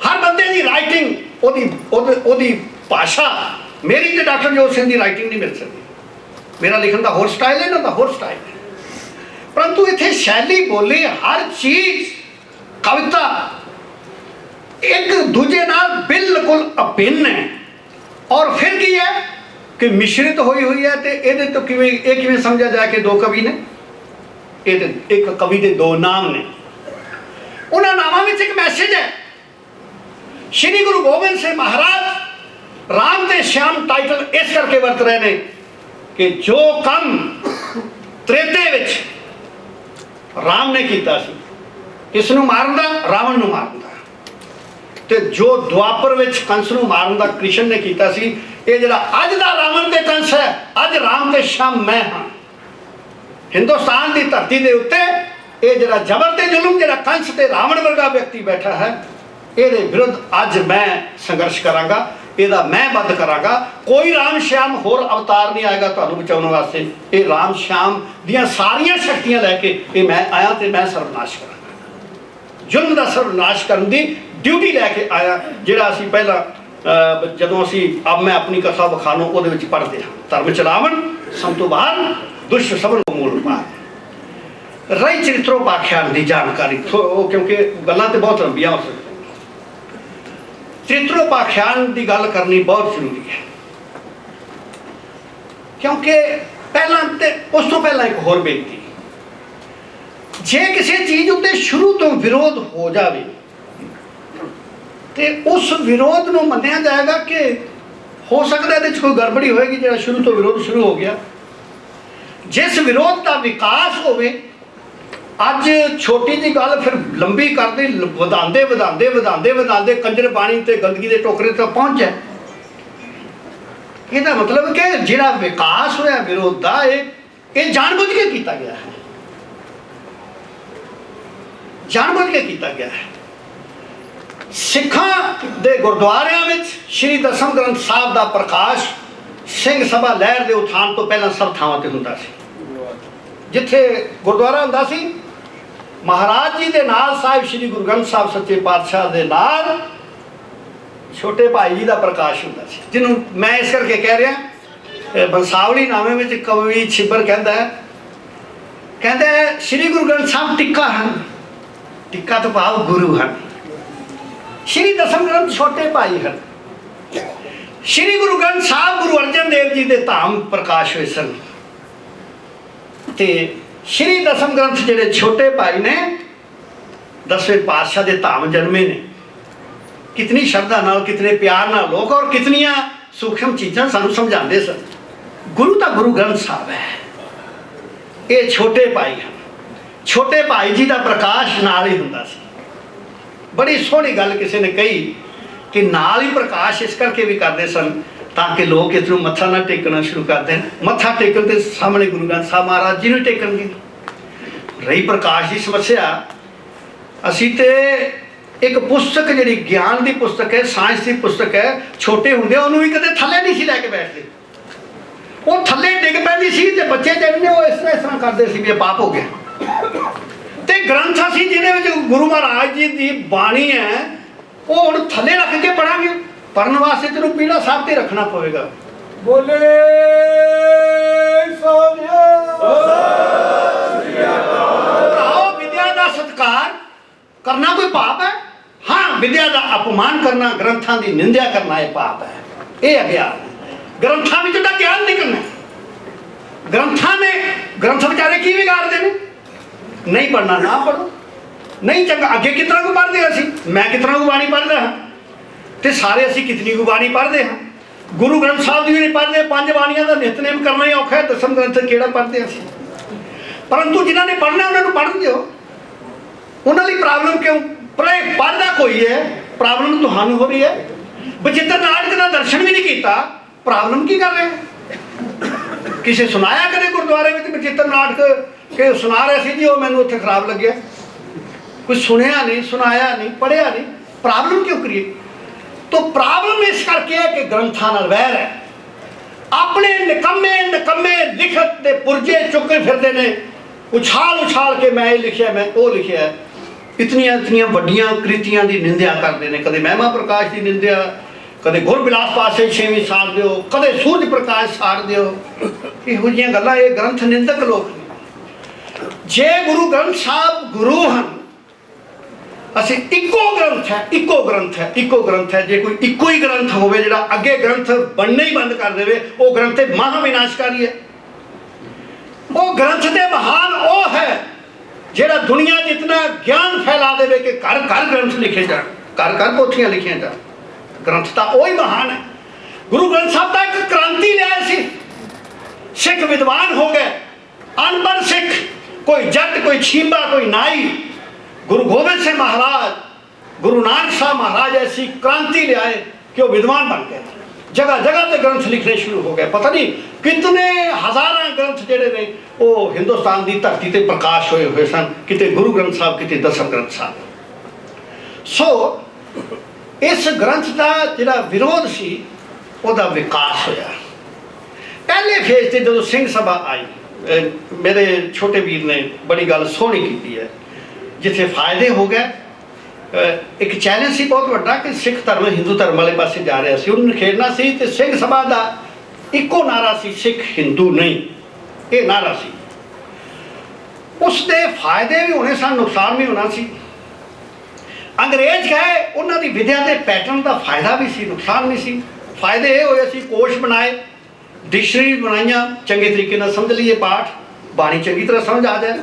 ਹਰ ਬੰਦੇ ਦੀ ਰਾਈਟਿੰਗ, ਉਹਦੀ ਭਾਸ਼ਾ, ਮੇਰੀ ਤੇ ਡਾਕਟਰ ਜੋਤ ਸਿੰਘ ਦੀ ਰਾਈਟਿੰਗ ਨਹੀਂ ਮਿਲ ਸਕਦੀ। ਮੇਰਾ ਲਿਖਣ ਦਾ ਹੋਰ ਸਟਾਈਲ ਹੈ, ਇਹਨਾਂ ਦਾ ਹੋਰ ਸਟਾਈਲ ਹੈ, ਪਰੰਤੂ ਇੱਥੇ ਸ਼ੈਲੀ, ਬੋਲੀ, ਹਰ ਚੀਜ਼, ਕਵਿਤਾ ਇੱਕ ਦੂਜੇ ਨਾਲ ਬਿਲਕੁਲ ਅਭਿੰਨ ਹੈ। ਔਰ ਫਿਰ ਕੀ ਹੈ ਕਿ ਮਿਸ਼ਰਿਤ ਹੋਈ ਹੈ। ਤੇ ਇਹਦੇ ਤੋਂ ਕਿਵੇਂ ਸਮਝਿਆ ਜਾਏ ਕਿ ਦੋ ਕਵੀ ਨੇ? ਇਹ ਇੱਕ ਕਵੀ ਦੇ ਦੋ ਨਾਮ ਨੇ, ਉਹਨਾਂ ਨਾਮਾਂ ਵਿੱਚ ਇੱਕ ਮੈਸੇਜ ਹੈ। ਸ਼੍ਰੀ ਗੁਰੂ ਗੋਬਿੰਦ ਸਿੰਘ ਮਹਾਰਾਜ ਰਾਮ ਤੇ ਸ਼ਿਆਮ ਟਾਈਟਲ ਇਸ ਕਰਕੇ ਵਰਤ ਰਹੇ ਨੇ ਕਿ ਜੋ ਕੰਮ ਤ੍ਰੇਤੇ ਵਿੱਚ ਰਾਮ ਨੇ ਕੀਤਾ ਸੀ, ਕਿਸ ਨੂੰ ਮਾਰਨ ਦਾ? ਰਾਵਣ ਨੂੰ ਮਾਰਨ ਦਾ। ਤੇ ਜੋ ਦੁਆਪਰ ਵਿੱਚ ਕੰਸ ਨੂੰ ਮਾਰਨ ਦਾ ਕ੍ਰਿਸ਼ਨ ਨੇ ਕੀਤਾ ਸੀ, ਇਹ ਜਿਹੜਾ ਅੱਜ ਦਾ ਰਾਵਣ ਤੇ ਕੰਸ ਹੈ, ਅੱਜ ਰਾਮ ਤੇ ਸ਼ਿਆਮ ਮੈਂ ਹਾਂ। ਹਿੰਦੁਸਤਾਨ ਦੀ ਧਰਤੀ ਦੇ ਉੱਤੇ ਇਹ ਜਿਹੜਾ ਜ਼ਬਰ ਤੇ ਜ਼ੁਲਮ, ਜਿਹੜਾ ਕੰਸ ਤੇ ਰਾਵਣ ਵਰਗਾ ਵਿਅਕਤੀ ਬੈਠਾ ਹੈ, ਇਹਦੇ ਵਿਰੁੱਧ ਅੱਜ ਮੈਂ ਸੰਘਰਸ਼ ਕਰਾਂਗਾ, ਇਹਦਾ ਮੈਂ ਵੱਧ ਕਰਾਂਗਾ। ਕੋਈ ਰਾਮ ਸ਼ਿਆਮ ਹੋਰ ਅਵਤਾਰ ਨਹੀਂ ਆਏਗਾ ਤੁਹਾਨੂੰ ਬਚਾਉਣ ਵਾਸਤੇ। ਇਹ ਰਾਮ ਸ਼ਿਆਮ ਦੀਆਂ ਸਾਰੀਆਂ ਸ਼ਕਤੀਆਂ ਲੈ ਕੇ ਇਹ ਮੈਂ ਆਇਆ ਤੇ ਮੈਂ ਸਰਵਨਾਸ਼ ਕਰਾਂਗਾ। ਜ਼ੁਲਮ ਦਾ ਸਰਵਨਾਸ਼ ਕਰਨ ਦੀ ਡਿਊਟੀ ਲੈ ਕੇ ਆਇਆ, ਜਿਹੜਾ ਅਸੀਂ ਪਹਿਲਾਂ ਜਦੋਂ ਅਸੀਂ ਅਬ ਮੈਂ ਆਪਣੀ ਕਥਾ ਬਖਾਨੋ ਉਹਦੇ ਵਿੱਚ ਪੜ੍ਹਦੇ ਹਾਂ। ਧਰਮ ਚਲਾਵਣ ਸੰਤੋ ਬਾਹਰ, ਦੁਸ਼ਟ ਸਭਨ ਕੋ ਮੂਲ ਪਾਰ। ਰਹੀ ਚਰਿਤਰੋਪਾਖਿਆਨ ਦੀ ਜਾਣਕਾਰੀ, ਕਿਉਂਕਿ ਗੱਲਾਂ ਤੇ ਬਹੁਤ ਲੰਬੀਆਂ ਹੋ ਸਕਦੀਆਂ, ਚਰਿਤਰੋਪਾਖਿਆਨ ਦੀ ਗੱਲ ਕਰਨੀ ਬਹੁਤ ਜ਼ਰੂਰੀ ਹੈ। ਕਿਉਂਕਿ ਪਹਿਲਾਂ ਤੇ ਉਸ ਤੋਂ ਪਹਿਲਾਂ ਇੱਕ ਹੋਰ ਬੇਨਤੀ, ਜੇ ਕਿਸੇ ਚੀਜ਼ ਉੱਤੇ ਸ਼ੁਰੂ ਤੋਂ ਵਿਰੋਧ ਹੋ ਜਾਵੇ ਤੇ ਉਸ ਵਿਰੋਧ ਨੂੰ ਮੰਨਿਆ ਜਾਏਗਾ ਕਿ ਹੋ ਸਕਦਾ ਇਹਦੇ 'ਚ ਕੋਈ ਗੜਬੜੀ ਹੋਏਗੀ, ਜਿਹੜਾ ਸ਼ੁਰੂ ਤੋਂ ਵਿਰੋਧ ਸ਼ੁਰੂ ਹੋ ਗਿਆ। जिस विरोध का विकास होवे, अज छोटी जी गल फिर लंबी करते वधांदे वधांदे वधांदे वधांदे कंजर पानी ते गंदगी के टोकरे तक पहुँच जाए। ਇਹਦਾ मतलब कि ਜਿਹੜਾ विकास होया विरोध का ये जानबूझ के किया गया है, जानबूझ के किया गया है। सिखां दे गुरुद्वारियां विच श्री दसम ग्रंथ साहब का प्रकाश सिंह सभा लहर के उठान तो पहला सब थावां ते हुंदा सी। जिथे गुरुद्वारा हुंदा सी, महाराज जी दे नाल साहिब श्री गुरु ग्रंथ साहब सच्चे पातशाह दे नाल छोटे भाई जी का प्रकाश होता है, जिन्हों मैं इस करके कह रहा। बंसावली नामे में कवि छिब्बर कहता है श्री गुरु ग्रंथ साहब टिक्का हैं, टिक्का तो भाव गुरु हैं, श्री दसम ग्रंथ छोटे भाई हैं। श्री गुरु ग्रंथ साहब गुरु अर्जन देव जी के धाम प्रकाश हुए सन, ते श्री दसम ग्रंथ जेडे छोटे भाई ने 10वें पातशाह के धाम जन्मे ने। कितनी श्रद्धा नाल, कितने प्यार नाल लोग और कितनियां सूक्ष्म चीज़ां सानू समझाते सन। गुरु तो गुरु ग्रंथ साहब है, ये छोटे भाई हैं। छोटे भाई जी का प्रकाश नाल ही हुंदा सी। बड़ी सोहनी गल किसी ने कही कि नाल ही प्रकाश इस करके भी करते सन ताकि लोग इस मत्था ना टेकना शुरू कर दें। मत्था टेकन के सामने गुरु ग्रंथ साहब महाराज जी ने टेकणगे। रही प्रकाश की समस्या, असी तो एक पुस्तक जी ज्ञान की पुस्तक है, साइंस की पुस्तक है, छोटे होंदे उन्होंने भी कदे थले नहीं सी लैके बैठते, वो थले डिग पैंदी सी ते बच्चे जिहड़े वो इस तरह करते सी भी पाप हो गया। ते ग्रंथ असी जिहदे गुरु महाराज जी की बाणी है वो हुण थले रख के पढ़ांगे, पढ़न वास्ते तेनों पीढ़ा साहब ते रखना पवेगा। बोले विद्या का सत्कार करना कोई पाप है? हाँ, विद्या का अपमान करना, ग्रंथों की निंदा करना यह पाप है, ये अज्ञान है। ग्रंथों में जो ज्ञान निकलना, ग्रंथों ने ग्रंथ बेचारे की बिगाड़ते हैं। नहीं पढ़ना ना पढ़ो, नहीं चंगा। अगे कितना को पढ़ते असी, मैं कितना को बाणी पढ़ता हाँ, तो सारे असी कितनी को बाणी पढ़ते हैं। गुरु ग्रंथ साहब जी नहीं पढ़ते, 5 बाणियां का नितनेम करना ही औखा है, दसम ग्रंथ केड़ा पढ़ते असी। परंतु जिन्होंने पढ़ना उन्होंने पढ़ दो, उन्होंने प्रॉब्लम क्यों? पर पढ़ना कोई है, प्रॉब्लम तो हो रही है। बचित्र नाटक का दर्शन भी नहीं किया, प्रॉब्लम की कर रहे हैं? किसी सुनाया कदे गुरुद्वारे में बचित्र नाटक के सुना रहे थे जी, वो मैंने उत्थे खराब लगे, कुछ सुनिया नहीं, सुनाया नहीं, पढ़िया नहीं, प्रॉब्लम क्यों करिए? तो प्रॉब्लम इस करके है कि ग्रंथां नाल वैर है। अपने निकम्मे निकम्मे लिखत के पुरजे चुके फिरते ने, उछाल उछाल के मैं ये लिखिया, मैं वो लिखिया है। इतनिया इतनिया वड्डियां कृतियां की निंदा करते हैं। कदे महिमा प्रकाश की निंदा, कदे गुरबिलास पासे 6वीं साड़ दो, कदे सूरज प्रकाश साड़ दो। इहो जिहियां गल्लां ये ग्रंथ निंदक लोग ने। जे गुरु ग्रंथ साहब गुरु हैं, असी इको ग्रंथ है, इको ग्रंथ है, इको ग्रंथ है। जे कोई इको ही ग्रंथ होवे जिहड़ा अगे ग्रंथ बनने ही बंद कर देवे, वो ग्रंथ महाविनाशकारी है। वो ग्रंथ दे महान वो है जेड़ा दुनिया जितना ज्ञान फैला देवे कि घर घर ग्रंथ लिखे जाए, घर घर पोथियां लिखिया जाए। ग्रंथ तो वही महान है। गुरु ग्रंथ साहब का एक क्रांति लिया सी। सिख विद्वान हो गए, अनपढ़ सिख, कोई जट, कोई छींबा, कोई नाई। गुरु गोबिंद सिंह महाराज, गुरु नानक साहब महाराज ऐसी क्रांति ले आए कि वो विद्वान बन गए। जगह जगह पे ग्रंथ लिखने शुरू हो गए। पता नहीं कितने हजारां ग्रंथ जेडे ने वो हिंदुस्तान की धरती ते प्रकाश होए हुए सन, किते गुरु ग्रंथ साहब, किते दसम ग्रंथ साहब। सो इस ग्रंथ का जिहड़ा विरोध सी उहदा विकास होया। पहले फेज से जो सिंह सभा आई, मेरे छोटे वीर ने बड़ी गल सोहनी की है, जिथे फायदे हो गए। एक चैलेंज सी बहुत बड़ा कि सिख धर्म हिंदू धर्म वाले पासे जा रहा सी, उन्होंने खेड़ना सी। ते सिंह सभा का इको नारा सी, सिख हिंदू नहीं, ये नारा सी। उसके फायदे भी होने सन, नुकसान भी होना सी। अंग्रेज गए, उन्होंने विद्या के पैटर्न का फायदा भी सी, नुकसान भी सी। फायदे ये होए सी, कोश बनाए, डिक्शनरी बनाइया, चंगे तरीके नाल समझ लीए पाठ, बाणी चंगी तरह समझ आ जाए।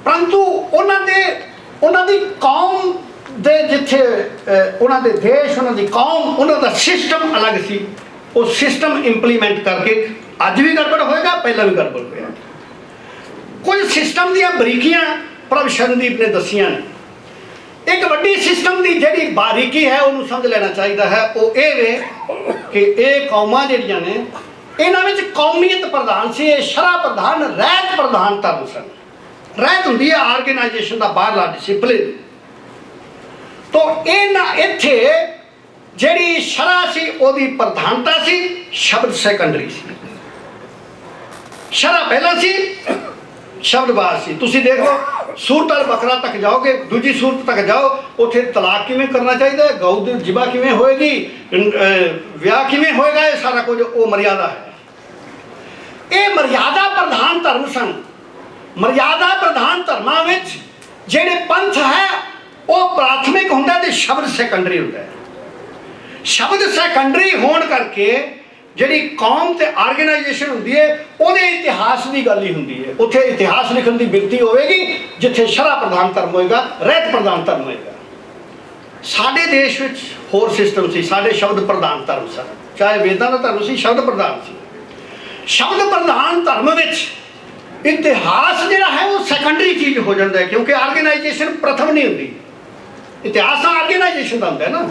परंतु उन्होंने कौम दे जिथे उन्होंने देश, उन्होंने कौम, उन्होंने सिस्टम अलग सी। वो सिस्टम इंप्लीमेंट करके अज भी गड़बड़ होएगा, पहला भी गड़बड़ होया। कुछ सिस्टम ਦੀਆਂ ਬਰੀਕੀਆਂ ਪ੍ਰਭ ਸ਼ਰਨਦੀਪ ਨੇ ਦਸੀਆਂ ਨੇ। एक वड्डी सिस्टम की जी बारीकी है उन्होंने समझ लेना चाहिए है, वो ये कि ये कौमां जिहड़ियां ने इन्हां विच कौमीयत प्रधान सी, शरह प्रधान रहत प्रधान धर्म सन। रहत हुंदी है आर्गेनाइजेशन का बाहरला डिसिपलिन। तो इत्थे जिहड़ी शरह सी उहदी प्रधानता सी, शब्द सैकंडरी सी। शरह पहला सी, शब्द बाद सी। तुसीं देख लो सूरत अल बकरा तक जाओगे, दूजी सूरत तक जाओ, उत्थे तलाक किवें करना चाहिए, गऊ दी जिबा किवें होएगी, विआह किवें होएगा, ये सारा कुछ वो मर्यादा है। ये मर्यादा प्रधान धर्म सन। मर्यादा प्रधान धर्मां विच जिहड़े पंथ है वो प्राथमिक हुंदा ते शब्द सैकंडरी हुंदा है। शब्द सैकंडरी होण करके जिहड़ी कौम ते आर्गेनाइजेशन हुंदी है उहदे इतिहास की गल ही हुंदी है। उत्थे इतिहास लिखण की बिरती होवेगी जिथे शरह प्रधान धर्म होएगा, रहत प्रधान धर्म होएगा। साडे देश विच होर सिस्टम सी, साडे शब्द प्रधान धर्म सन। चाहे वेदां दा धर्म सी, शब्द प्रधान सी। शब्द प्रधान धर्म विच इतिहास जिहड़ा है वो सैकंडरी चीज़ हो जाता है, क्योंकि आर्गेनाइजेशन प्रथम नहीं हुंदी। इतिहास आर्गेनाइजेशन दा हुंदा है ना।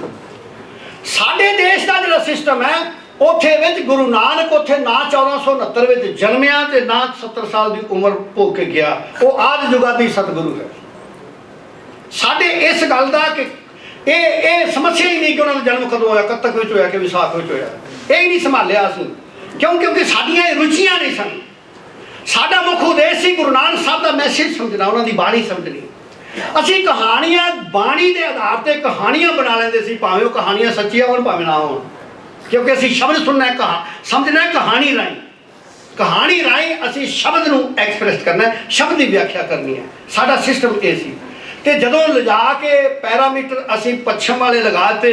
साडे देश का जिहड़ा सिस्टम है उत्थे विच गुरु नानक उत्थे ना 1469 विच जन्मिया ते ना 70 साल की उम्र भोग के गया, वो आदि जुगादी सतगुरु है। साडे इस गल दा कि ये समस्या ही नहीं कि उन्होंने जन्म कदों होया, कत्तक विच होया कि विसाख विच होया, ये नहीं संभालिया असीं। क्यों? क्योंकि साडियां रुचियां नहीं सन। साडा मुख उद्देश सी गुरु नानक साहब का मैसेज समझना, उन्होंने बाणी समझनी। असीं कहानियां बाणी के आधार पर कहानियां बना लेंदे सी, भावें वो कहानियां सच्चियां होण भावें ना होण, क्योंकि असीं शब्द सुनना है, समझना है कहानी राही। कहानी राही असीं शब्द नूं एक्सप्रैस करना है, शब्द की व्याख्या करनी है। साडा सिस्टम ये सी। ते जदों लिजा के पैरामीटर असीं पच्छम वाले लगाते,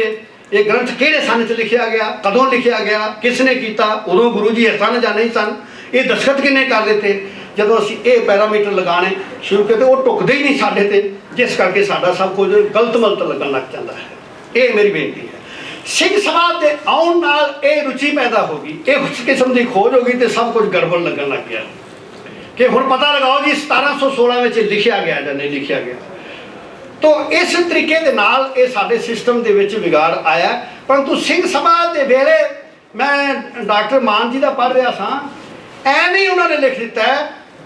ये ग्रंथ किहड़े सन च लिखिया गया, कदों लिखिया गया, किसने किया, उदों गुरु जी सन जां नहीं सन, ये दस्तखत किन्ने कर दिते, जदों असीं ये पैरामीटर लगाने शुरू किए वो टुकदे ही नहीं साडे ते, जिस करके साडा सब कुछ गलत मलत लगन लग जाता है। ये मेरी बेनती है। सिंह सभा के आउण नाल ये रुचि पैदा होगी, इस किस्म की खोज होगी तो सब कुछ गड़बड़ लगन लग गया कि हुण पता लगाओ जी 1716 में लिखिया गया या नहीं लिखिया गया। तो इस तरीके दे नाल ये साडे सिस्टम दे विच बिगाड़ आया। परंतु सिंह सभा के वेले मैं डॉक्टर मान जी का पढ़ रहा था, एवं उन्होंने लिख दिता है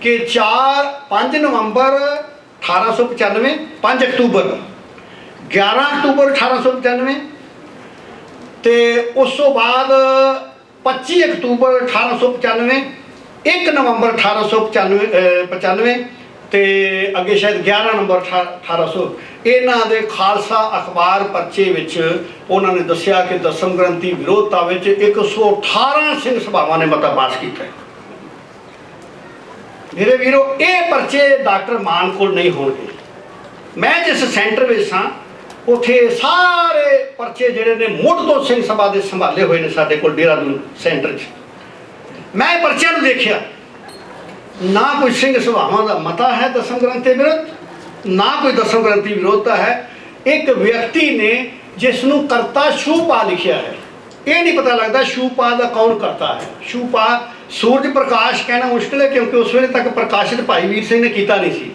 कि 5 नवंबर 1895, 5 अक्तूबर 11 अक्तूबर 1895 ते उस तो बाद 25 अक्तूबर 1895, 1 नवंबर 1895 ते अगे शायद 11 नवंबर 1800 इन्हां दे खालसा अखबार परचे विच उन्होंने दस्सिया कि दसम ग्रंथी विरोधता विच 118 सिंह सभावां ने मता पास किया है। मेरे वीरो ये परचे डॉक्टर मान कोल नहीं होंगे। मैं जिस सेंटर में सा उत्थे सारे परचे जिहड़े ने मुढ़ तो सिंह सभा के संभाले हुए ने साडे कोल देहरादून सेंटर च। मैं परचियां नूं देखिया, ना कोई सिंह सभावां दा मता है दसम ग्रंथ के विरुद्ध, ना कोई दसम ग्रंथी विरोधता है। एक व्यक्ति ने जिसनों करता शूपा लिखिया है, ये नहीं पता लगता शूपा का कौन करता है। शूपा सूरज प्रकाश कहना मुश्किल है, क्योंकि उस वेले तक प्रकाशित भाई वीर सिंह ने किया नहीं सी।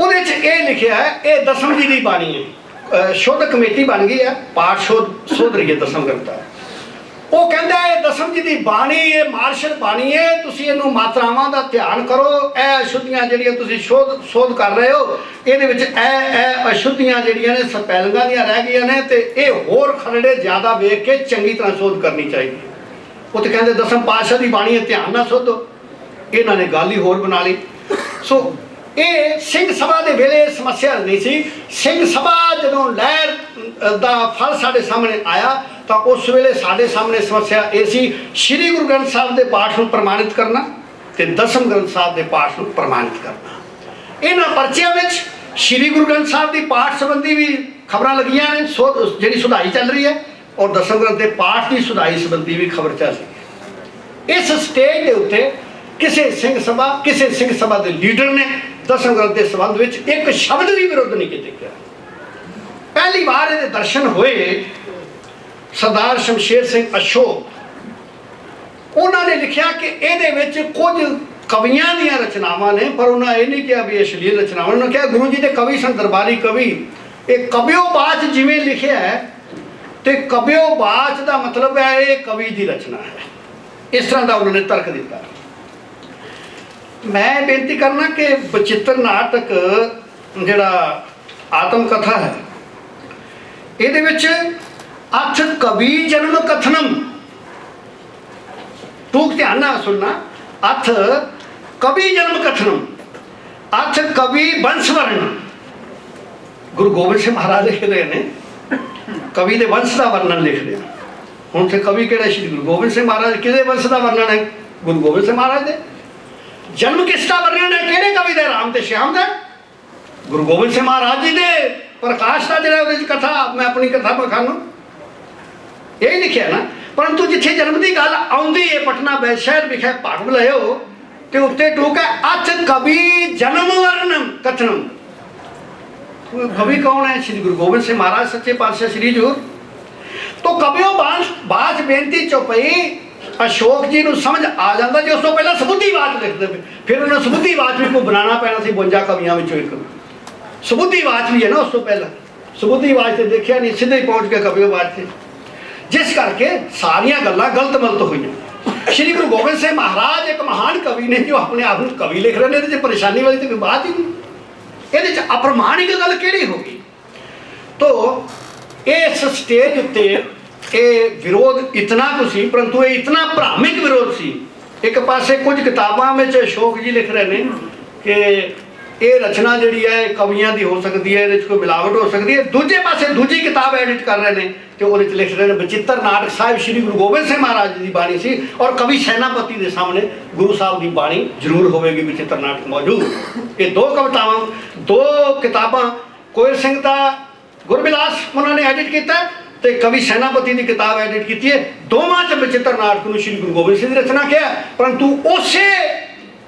उहदे च ये लिखिया है, ये दसम जी की बाणी है, शोध कमेटी बन गई है, पाठ शोध रही है दसम ग्रंथ। वो कहता है दसम जी की बाणी ये मार्शल बाणी है, तुसीं इहनूं मात्रावां दा ध्यान करो। ए अशुद्धियां जिहड़ियां तुसीं शोध कर रहे हो, इहदे विच ए अशुद्धियां जिहड़ियां ने स्पैलिंगां दियां रह गईयां ने, ते इह होर खरड़े ज़्यादा वेख के चंगी तरह शोध करनी चाहिए। वो तो कहते दसम पातशाह की बाणी है, ध्यान ना शोधो। इन्हां ने गल ही होर बना ली। सो ये सिंह सभा के वेले समस्या नहीं सी। सिंह सभा जदों लहर दा फल साडे सामने आया तो उस वेले साडे सामने समस्या ये सी, श्री गुरु ग्रंथ साहब के पाठ को प्रमाणित करना ते दसम ग्रंथ साहब के पाठ को प्रमाणित करना। इन्हां परचियां विच श्री गुरु ग्रंथ साहब की पाठ संबंधी भी खबरां लगियां ने, जिहड़ी सुधाई चल रही है, और दसम ग्रंथ के पाठ की सुधाई संबंधी भी खबर चल रही है। इस स्टेज के उत्ते किसी सिंह सभा के लीडर ने दसम ग्रंथ के संबंध में एक शब्द भी विरोध नहीं किया। पहली बार ये दर्शन हुए सरदार शमशेर सिंह अशोक, उन्होंने लिखा कि ये कुछ कवियां ਦੀਆਂ ਰਚਨਾਵਾਂ ਨੇ, पर उन्हें ये नहीं किया भी अश्लील रचनावां। उन्होंने कहा गुरु जी के कवि सन, दरबारी कवि। ये कविओ बाच जिमें लिखिया है तो कविओ बाच का मतलब है ये कवि की रचना है, इस तरह का उन्होंने तर्क दिता। मैं बेनती करना कि बचित्र नाटक जिहड़ा आत्मकथा है, ਇਹਦੇ ਵਿੱਚ अथ कवि जन्म कथनम, टूक ध्यान नाल सुनना, अथ कवि जन्म कथनम, अथ कवि वंश वर्णन। गुरु गोबिंद सिंह महाराज लिख रहे हैं, कवि के वंश का वर्णन लिख रहे हैं। हुण ते कवि किहड़ा श्री गुरु गोबिंद सिंह महाराज, किहदे वंश का वर्णन है? गुरु गोबिंद सिंह महाराज दे। जन्म किसका वर्णन है? किहड़े कवि दे? राम ते श्याम दा। गुरु गोबिंद सिंह महाराज जी दे प्रकाश का जो कथा, मैं अपनी कथा बखानू यही लिखा ना। परंतु जिथे जन्म की गल आउंदी है, पटना बैशहर विखे भाग बुलायो तो उत्ते टूक है अथ कवि जन्म वर्णन कथनम। कवि कौन है? श्री गुरु गोबिंद सिंह महाराज सच्चे पातशाह श्री हजूर। तो कवियों बाज बेनती चौपई अशोक जी को समझ आ जाता जो उस तो पहले सबूतीवाच लिखते, फिर उन्हें सबूतीवाच भी को बनाना पैना सी 52 कवियों में एक सबूतीवाच भी है ना। उस तो पहला सबूतीवाच से देखा नहीं, सीधे ही पहुँच गया कवियोवाच से, जिस करके सारिया गल्लां गलत मलत हुई। श्री गुरु गोबिंद सिंह महाराज एक महान कवि ने जो अपने आप को कवि लिख रहे हैं, परेशानी वाली तो कोई बात ही नहीं। ये अप्रमाणिक गल केड़ी होगी? तो इस स्टेज उत्ते ये विरोध इतना कुछ सी, परंतु ये इतना भ्रामिक विरोध सी। एक पासे कुछ किताबां में अशोक जी लिख रहे हैं कि ये रचना जी है कवियां की हो सकती है, कोई मिलावट हो सकती है। दूजे पासे दूजी किताब एडिट कर रहे हैं तो वो लिख रहे हैं बचित्र नाटक साहिब श्री गुरु गोबिंद सिंह महाराज जी की बाणी सी, और कवि सैनापति के सामने गुरु साहब की बाणी जरूर होगी बचित्र नाटक मौजूद। ये दो कवितावां, दो किताबां, कोयल सिंह का गुरबिलास उन्होंने एडिट किया तो कवि सैनापति की किताब एडिट की है। दोवां च बचित्र नाटक को श्री गुरु गोबिंद सिंह की रचना किया, परंतु उसे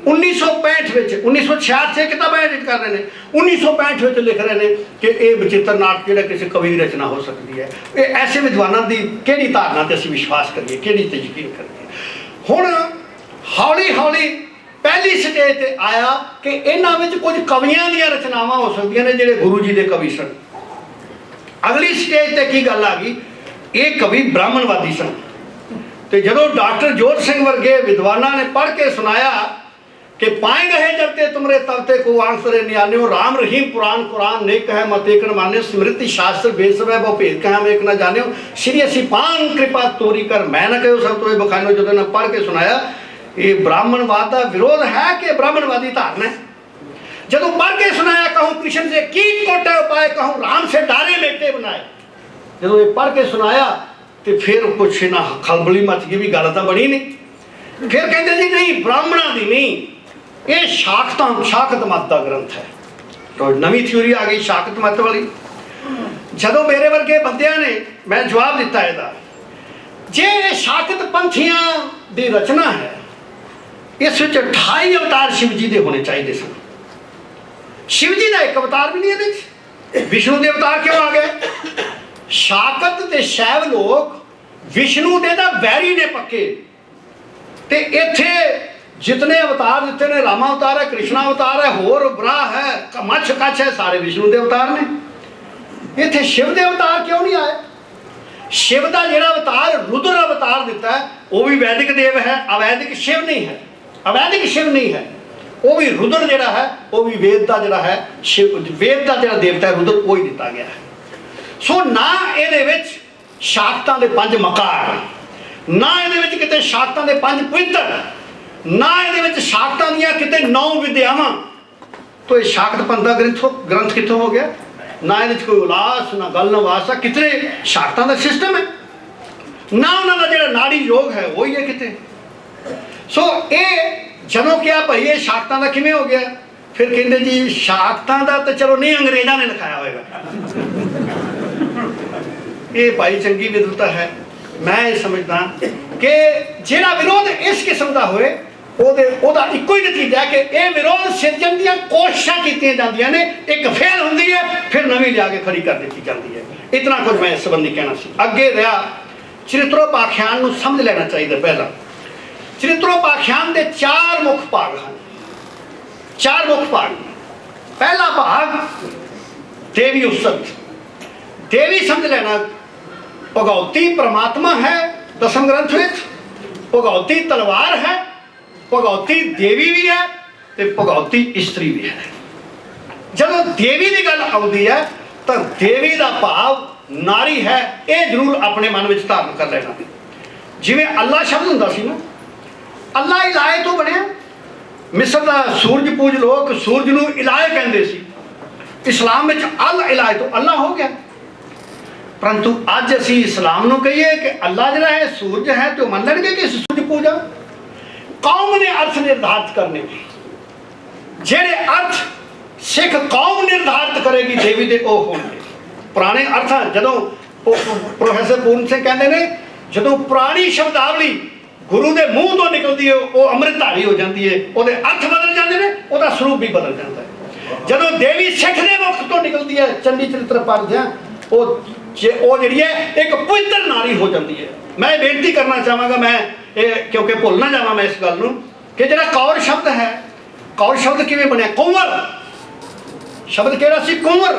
1965 1966 किताबें एडिट कर रहे हैं, 1965 लिख रहे हैं कि यह बचित्र नाटक जो किसी कवि की रचना हो सकती है। ये ऐसे विद्वानों की किहड़ी धारणा ते असीं विश्वास करिए, किहड़ी ते यकीन करिए। हुण हौली हौली पहली स्टेज ते आया कि इन्हां विच कुछ कवियां दी रचनावां हो सकदियां ने जिहड़े गुरु जी के कवि सन। अगली स्टेज ते की गल आ गई, ये कवि ब्राह्मणवादी सन। तो जदों डॉक्टर जोत सिंह वर्गे विद्वानों ने पढ़ के सुनाया कि पाए गए जबते तुमरे तबते को आंसरे नियाने हो, राम रहीम पुराण कुरान नेक है मत एक न माने, स्मृति शास्त्र बेसब है वो भेद कह हम एक न जाने, श्री असी पान कृपा तोरी कर मैं न कहो सब तो बखानो। जो ने पढ़ के सुनाया ये ब्राह्मणवाद का विरोध है कि ब्राह्मणवादी धारणा है। जब पढ़ के सुनाया कहूँ कृष्ण से कीट कोटे उपाय, कहूँ राम से डारे लेटे बनाए। जो ये पढ़ के सुनाया तो फिर कुछ ना खलबली मच गई, भी गल तो बनी नहीं। फिर कहते जी नहीं ब्राह्मणा दी नहीं, ये शाकत मत का ग्रंथ है। तो नवी थ्योरी आ गई शाकत मत वाली। जदों मेरे वर्गे बंदियां ने मैं जवाब दिता है, जे शाकत पंथियां की रचना है, इस 28 अवतार शिव जी के होने चाहिए सन। शिव जी का एक अवतार भी नहीं है, विष्णु के अवतार क्यों आ गए? शाकत ते शैव लोग विष्णु दे दा वैरी ने पक्के, ते इत्थे जितने अवतार दिते ने, रामा अवतार है, कृष्णा अवतार है, होर ब्राह है, मच्छ कच्छ है, सारे विष्णु के अवतार ने। इत्थे शिव के अवतार क्यों नहीं आए? शिव का जो अवतार रुद्र अवतार दिता है वो भी वैदिक देव है, अवैदिक शिव नहीं है। अवैदिक शिव नहीं है, वो भी रुद्र जोड़ा है, वो भी वेद का जोड़ा है, शिव वेद का जो देवता है रुद्र वो ही दिता गया है। सो ना ये शाकतां दे 5 मकार, ना ये किते शाकतां दे 5 पवित्र, ना ये शाकतां दियां किते 9 विद्यावां। तो ये शाकत पंथ का ग्रंथ कितों हो गया? ना ये कोई उल्लास, ना गल, ना वासा, कितने शाकतां का सिस्टम है, ना उन्होंने जो नाड़ी योग है वही है किते। सो ये जदों क्या भाई ये शाकतां का किवें हो गया? फिर कहते जी शाकतां का तो चलो नहीं अंग्रेज़ों ने लिखाया होगा। ये भाई चंगी विद्वता है। मैं ये समझदा कि जिहड़ा विरोध इस किस्म का होए ओदा इक्को ही नतीजा है कि यह विरोध सिरजन दी कोशिशां कीतियां जांदियां ने, एक फेल हुंदी है फिर नवीं लिया के खड़ी कर दी जाती है। इतना कुछ मैं इस संबंधी कहना सी। अगे रहा चरित्रोपाख्यान नूं समझ लेना चाहिए। पहला ਚਰਿਤਰੋਪਾਖਿਆਨ ਦੇ 4 ਮੁੱਖ ਭਾਗ ਹਨ। 4 ਮੁੱਖ ਭਾਗ। ਪਹਿਲਾ ਭਾਗ ਦੇਵੀ ਉਸਤ। देवी समझ लेना, भगवती परमात्मा है दसम ग्रंथ में, भगवती तलवार है, भगवती देवी भी है ते भगवती स्त्री भी है। जब देवी की गल आती है तो देवी का भाव नारी है, ये जरूर अपने मन में धारण कर लेना। जिवें अल्लाह शब्द होंदा सी ना, अल्लाह इलाहे तो बनया। मिस्र का सूरज पूज लोग सूरज नूं इलाहे कहंदे सी, इस्लाम में अल इलाहे तो अल्लाह हो गया। परंतु अज असी इस्लाम नूं कहिए कि अल्लाह जिहड़ा है सूरज है तो मन लैणगे कि सूरज पूजा। कौम ने अर्थ निर्धारित करने, जेड़े अर्थ सिख कौम निर्धारित करेगी देवी दे ओ होणगे। पुराने अर्थ जदों प्रोफैसर पूर्ण सिंह कहते हैं, जदों पुरानी शब्दावली गुरु के मूँह तो निकलती है वो अमृतधारी हो जाती है, वो अर्थ बदल जाते हैं, वो स्वरूप भी बदल जाता है। जदों देवी सिख के मुख तो निकलती है, चंडी चरित्र पढ़दे वो जी है एक पवित्र नारी हो जाती है। मैं बेनती करना चाहांगा, मैं क्योंकि भुल ना जावां मैं इस गल नूं कि जिहड़ा कौर शब्द है, कौर शब्द किवें बनया? कुंवर शब्द किहड़ा सी? कुंवर।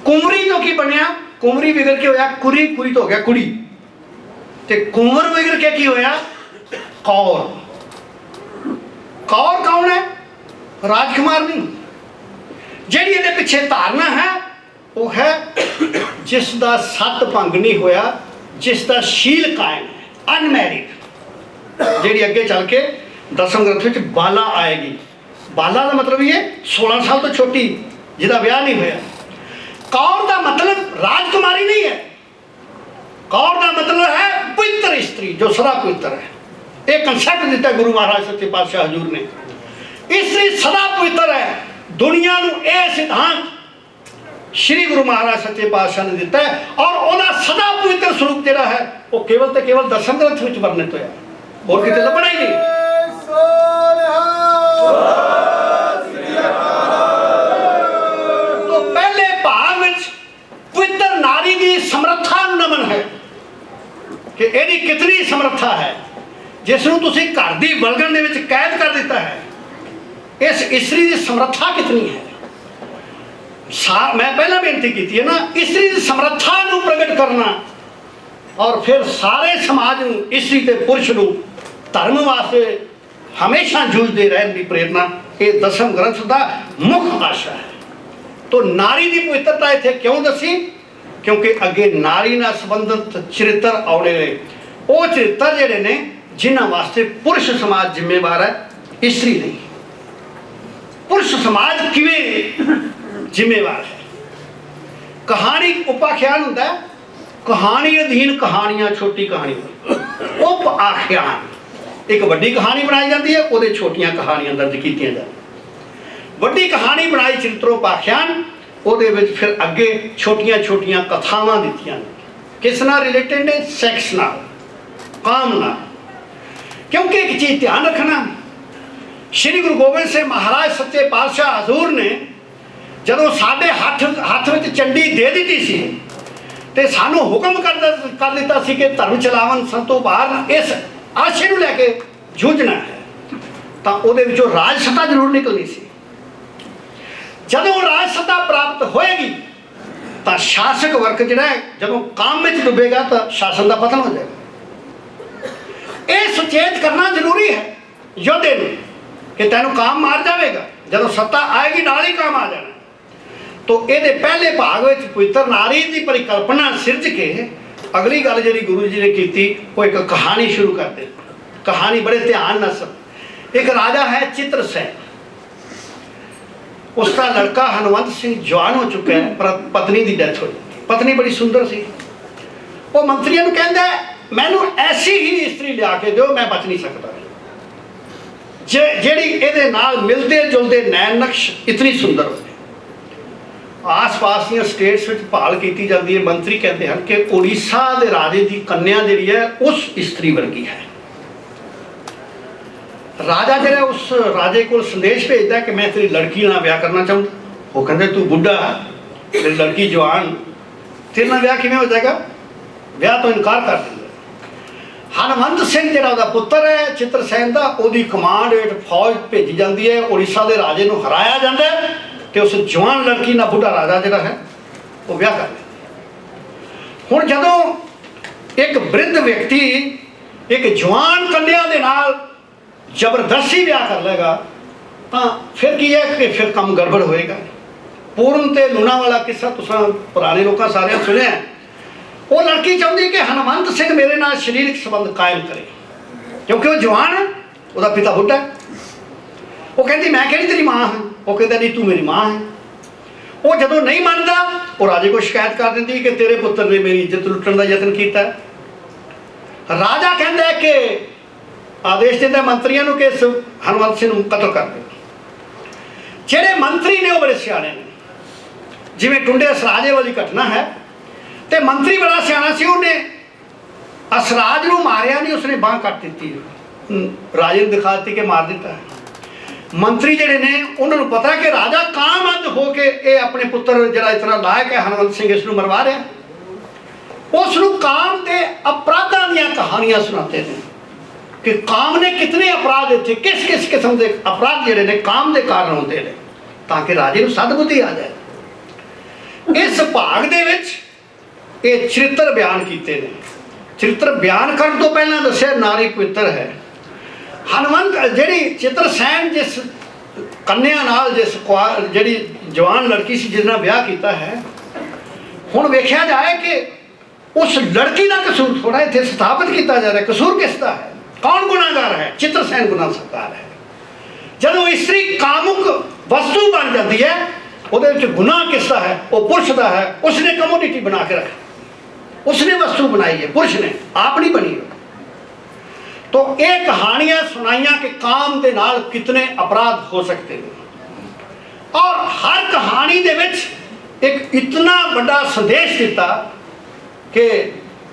कुंवरी तो की बनया? कुंवरी विगड़ के होया कुरी, कुरी तो हो गया कुड़ी, ते कुंवर विगड़ के की होया? कौर। कौर कौन है? राजकुमार नहीं। जिहड़ी इहदे पिछे धारणा है वो है जिसका सत भंग नहीं होया, जिसका शील कायम है, अनमैरिड। जी अगे चल के दसम ग्रंथ में बाला आएगी। बाला का मतलब ये 16 साल तो छोटी जिसका ब्याह नहीं होया। कौर का मतलब राजकुमारी नहीं है, कौर का मतलब है पवित्र स्त्री जो सदा पवित्र है। एक कंसेप्ट दिता गुरु महाराज सच्चे पातशाह हजूर ने, स्त्री सदा पवित्र है। दुनिया को यह सिद्धांत श्री गुरु महाराज सच्चे पातशाह ने दिता है, और उन्होंने सदा पवित्र स्वरूप जोड़ा है वो केवल तो केवल दसम ग्रंथ में वर्णित होया, और कितने तो बना ही नहीं। तो पहले भाग में पवित्र नारी की समर्था नमन है कि यदि कितनी समर्था है, जिसनों तुसी घर की बलगन दे विच कैद कर दिता है। इस स्त्री की समर्था कितनी है। मैं पहला बेनती की है ना, स्त्री की समर्था को प्रगट करना, और फिर सारे समाज को स्त्री ते पुरुष को धर्म वास्ते हमेशा जूझते रहने की प्रेरणा, ये दसम ग्रंथ का मुख्य आशा है। तो नारी की पवित्रता इत्थे क्यों दसी? क्योंकि अगे नारी नाल संबंधित चरित्र आने ने, वो चरित्र जिहड़े ने जिन्हां वास्ते पुरुष समाज जिम्मेवार है, स्त्री नहीं। पुरुष समाज किवें जिम्मेवार है? कहानी उपाख्यान होता है, कहानी अधीन कहानियां, छोटी कहानी उप आख्यान। एक वड्डी कहानी बनाई जाती है, वो छोटियां कहानियां दर्ज की जाती। वड्डी कहानी बनाई चरित्रोपाख्यान, वो फिर अगे छोटियां छोटियां कथावां दित्तियां। किस नाल रिलेटेड ने? सैक्स नाल, काम नाल। क्योंकि एक चीज ध्यान रखना, श्री गुरु गोबिंद सिंह महाराज सच्चे पातशाह हजूर ने जदों साडे हथ में चंडी दे दी सी ते सानू हुक्म कर दिता सी कि धर्म चलावन संतों बाहर इस आशे को लैके जूझना है, तो उहदे विचों राज सत्ता जरूर निकलनी सी। जदों राज सत्ता प्राप्त होएगी तो शासक वर्ग जिहड़ा है जदों काम में डुबेगा तो शासन का पतन हो जाएगा। ये सुचेत करना जरूरी है योद्धे नूं कि तैनूं काम मार जाएगा, जदों सत्ता आएगी नाल ही काम आ जाना। तो ये पहले भाग में पवित्र नारी की परिकल्पना सिरज के अगली गल जी गुरु जी ने की, वो एक कहानी शुरू कर दे। कहानी बड़े ध्यान न सब। एक राजा है चित्रसेन, उसका लड़का हनुमंत सिंह जवान हो चुका है, पर पत्नी की डेथ हो जाती। पत्नी बड़ी सुंदर सी। वो मंत्रियों को कहता है मैनू ऐसी ही स्त्री लिया के दो, मैं बच नहीं सकता। जेड़ी ये मिलते जुलते नैन नक्श इतनी सुंदर हो। आस पास दी स्टेट्स में भाल की जाती है। मंत्री कहते हैं कि उड़ीसा के राजे की कन्या जी है उस स्त्री वर्गी है। राजा जो उस राजे को संदेश भेजता है कि मैं तेरी लड़की ना ब्याह करना चाहूँगा। वो कहते तू बुढ़ा तेरी लड़की जवान, तेरे ना ब्याह किमें हो जाएगा? ब्याह तो इनकार कर देंगे। हनुमंत सिंह जिहड़ा उहदा पुत्तर है चित्रसेन का, उहदी कमांड हेठ फौज भेजी जाती है, उड़ीसा के राजे नूं हराया जाता है तो उस जवान लड़की नाल बुढ़ा राजा जिहड़ा है वो ब्याह कर लेंदा। हुण जदों एक वृद्ध व्यक्ति एक जवान कन्या दे नाल जबरदस्ती ब्याह कर लेगा तो फिर की है कि फिर काम गड़बड़ होएगा। पूर्ण ते लूना वाला किस्सा तुसां पुराने लोगों सारे सुनिया। वो लड़की चाहती कि हनुमंत सिंह मेरे नाल शरीरक संबंध कायम करे, क्योंकि वो जवान है, उसका पिता बुढ़ा है। वो कहती मैं कहती तेरी माँ है, वो कहता नहीं तू मेरी माँ है। वो जदों नहीं मानता वो राजे को शिकायत कर देती कि तेरे पुत्र ने मेरी इज्जत लुटन का यत्न किया। राजा कहता है कि आदेश देता मंत्रियों को कि इस हनुमंत सिंह को कतल कर दो। जेडे मंत्री ने वो बड़े सियाने ने, जिवें टुंडे असराजे वाली घटना है तो मंत्री बड़ा सियाना सी, उन्हें असराज को मारिया नहीं, उसने बांह कट दी, राजे ने दिखा दी कि मार दिता है। मंत्री जिहड़े ने उन्होंने पता है कि राजा कामंद होके ये अपने पुत्र जिहड़ा इतना लायक है हनुमंत सिंह इसनूं मरवा रहा, उसनूं काम के अपराधां दीयां कहानियां सुनाते हैं कि काम ने कितने अपराध इत्थे किस किस किस्म के अपराध जिहड़े ने काम के कारण होंदे ने, ताकि राजे नूं सदबुद्धि आ जाए। इस भाग दे विच ये चरित्र बयान किए हैं। चरित्र बयान करने तो पहला दस्या नारी पवित्र है। हनुमंत जी चित्रसेन जिस कन्या नाल जिस जी जवान लड़की सी जिस ब्याह किया है, हुण वेख्या जाए कि उस लड़की का कसूर थोड़ा इत्थे स्थापित किया जा रहा है। कसूर किसका है, कौन गुनाहगार है? चित्रसेन गुनाहगार है। जदों स्त्री कामुक वस्तु बन जाती है उहदे विच गुनाह किसका है? वो पुरुष का है। उसने कमोडिटी बना के रखा, उसने वस्तु बनाई है, पुरुष ने आप नहीं बनी। तो ये कहानियां सुनाइया कि काम के नाल कितने अपराध हो सकते हैं, और हर कहानी दे विच एक इतना बड़ा संदेश दिता कि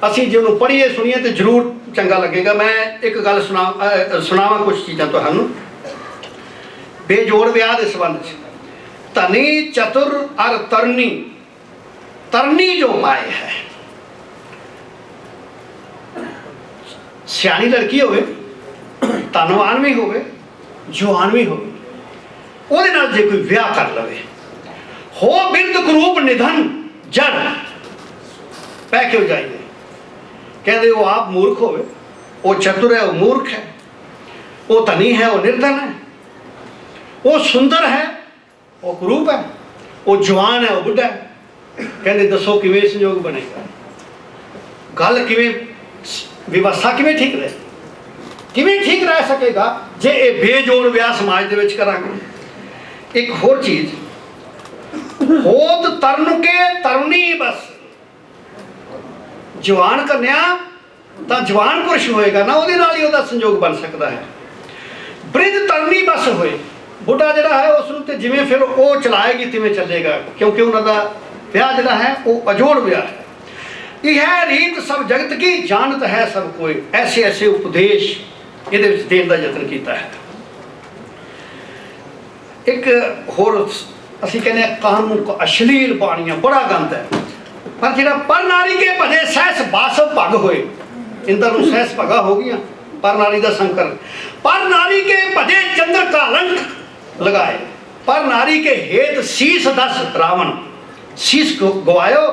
असी जिन्होंने पढ़िए सुनिए तो जरूर चंगा लगेगा। मैं एक गल सुनावा कुछ चीज़ां तुहानूं बेजोड़ ब्याह के संबंध च। धनी चतुर अर तरनी, तरनी जो पाए है, सियानी लड़की होवे, धनवान भी होवे, जवान भी होवे, ਉਹਦੇ ਨਾਲ जे कोई विआह कर लवे, हो बिरद करूप निधन जड़ पै क्यों जाइए। कहते वो आप मूर्ख होवे, वो चतुर है वो मूर्ख है, वो धनी है वो निर्धन है, वो सुंदर है वो कुरूप है, वो जवान है वो बुढ़ा है। कहते दसो किवें संयोग बनेगा, गल किवें व्यवस्था किवें ठीक रहे, किवें ठीक रह सकेगा जे ये बेजोड़ विआह समाज दे विच करांगे। एक होर चीज़, होत तरन के तरनी बस, जवान कन्या तो जवान पुरुष होएगा ना, उहदे नाल ही उहदा संयोग बन सकता है। बृद्ध तरनी बस होए, बुढ़ा जिहड़ा है उसनूं ते जिवें फिर वो चलाएगी तिवें चलेगा, क्योंकि उन्होंने ब्याह जिहड़ा है वो अजोड़ ब्याह है। यह रीत सब जगत की जानत है सब कोई, ऐसे ऐसे उपदेश ये देने का यत्न किया है। एक होर असीं कहने कानून अश्लील बाणियां बड़ा गंद है, पर जिहड़ा पर नारी के भजे सहस बासव भग होए, इंदर नूं सहस भगा हो गया पर नारी का संकर। पर नारी के भजे चंद्र का अलंक लगाए, पर नारी के हेत शीस दस रावण, शीस गवायो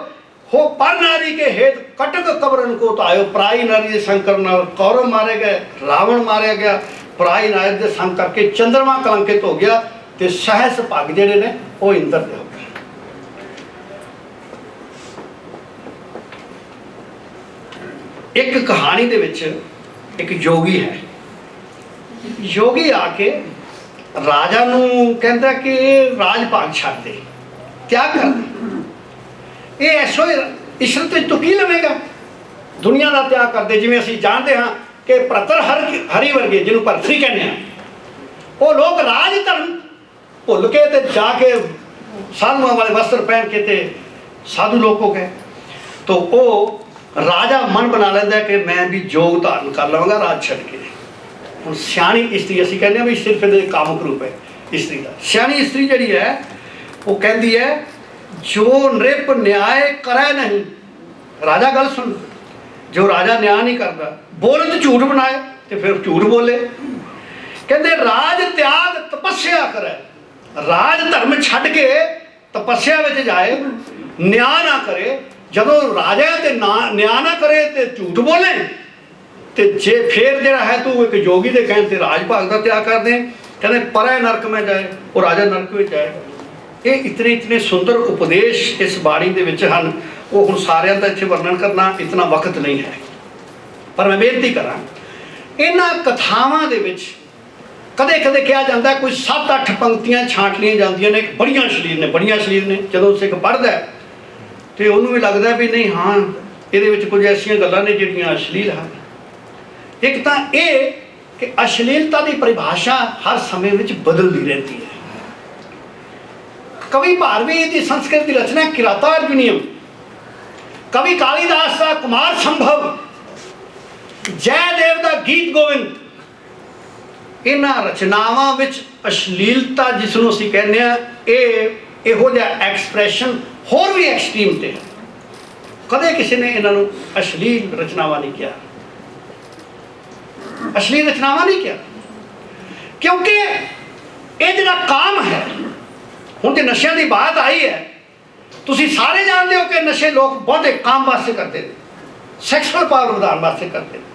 हो पर नारी के हेत कटक कबरन को तायो। पराई नारी के संकर नाल कौरव मारे गए, रावण मारे गया, पराई नारी के संग करके चंद्रमा कलंकित हो गया, तो सहस भग जिहड़े ने वो इंद्र दे हो गए। एक कहानी दे विच एक योगी है, योगी आके राजा नूं कहंदा कि राज भाग छड्ड दे, क्या कर ये ऐसो इशरत तू की लवेगा, दुनिया का त्याग कर दे। जिवें असीं जानते हाँ कि भरतर हरि वर्गे जिन्होंने भरतरी कहने हैं, वो लोग राज धर्म भुल के ते जाके साधुओं वाले वस्त्र पहन के ते साधु लोग हो गए, तो वो राजा मन बना लेंदा कि मैं भी जोग धारण कर लवांगा राज छड़ के। हुण सियाणी स्त्री असीं कहने भी सिर्फ ये कामुक रूप है स्त्री का। सियाणी स्त्री जिहड़ी है वो कहती है जो नृप न्याय करे नहीं, राजा गल सुन, जो राजा न्याय नहीं करता, बोले तो झूठ बनाए तो फिर झूठ बोले। कहते राज त्याग तपस्या करे, राज धर्म छड़ के तपस्या में जाए, न्याय ना करे। जदों राजा ते न्याय ना करे तो झूठ बोले, तो जे फिर जरा है तू एक योगी के कहने से राज भाग का त्याग कर दें। कहते परे नरक में जाए और राजा नरक में जाए। ये इतने इतने सुंदर उपदेश इस बाणी दे विच हन, वो हुण सारिਆਂ ਦਾ इत्थे वर्णन करना इतना वक्त नहीं है, पर मैं बेनती करा इन्हां कथावां दे विच कदे कदे कहा जाता है कोई 7-8 पंक्तियां छांट लिया जांदियां ने, बड़ियां अश्लील ने, बड़ियां अश्लील ने। जदों सिख पढ़दा है तो उन्होंने भी लगता है भी नहीं हाँ ये विच कुछ ऐसियां गल्लां ने जिहड़ियां अश्लील हैं। एक तो ये कि अश्लीलता की परिभाषा हर समय विच बदलती रहती है। कवि भारवी की संस्कृत की रचना किरातार्जुनीयम, कवि कालिदास का कुमार संभव, जयदेव का गीत गोविंद, इन्हां रचनावां विच अश्लीलता जिसनों असीं कहने इहो जिहा एक्सप्रैशन होर भी एक्सट्रीम ते है। कदे किसी ने इन्हां नूं अश्लील रचनावां नहीं किया, अश्लील रचनावां नहीं किया, क्योंकि ये जिहड़ा काम है हुण जे नशे की बात आई है, तुसीं सारे जानते हो कि नशे लोग बहुते काम वास्ते करते हैं, सैक्सुअल पावर वधाउण वास्ते करते हैं।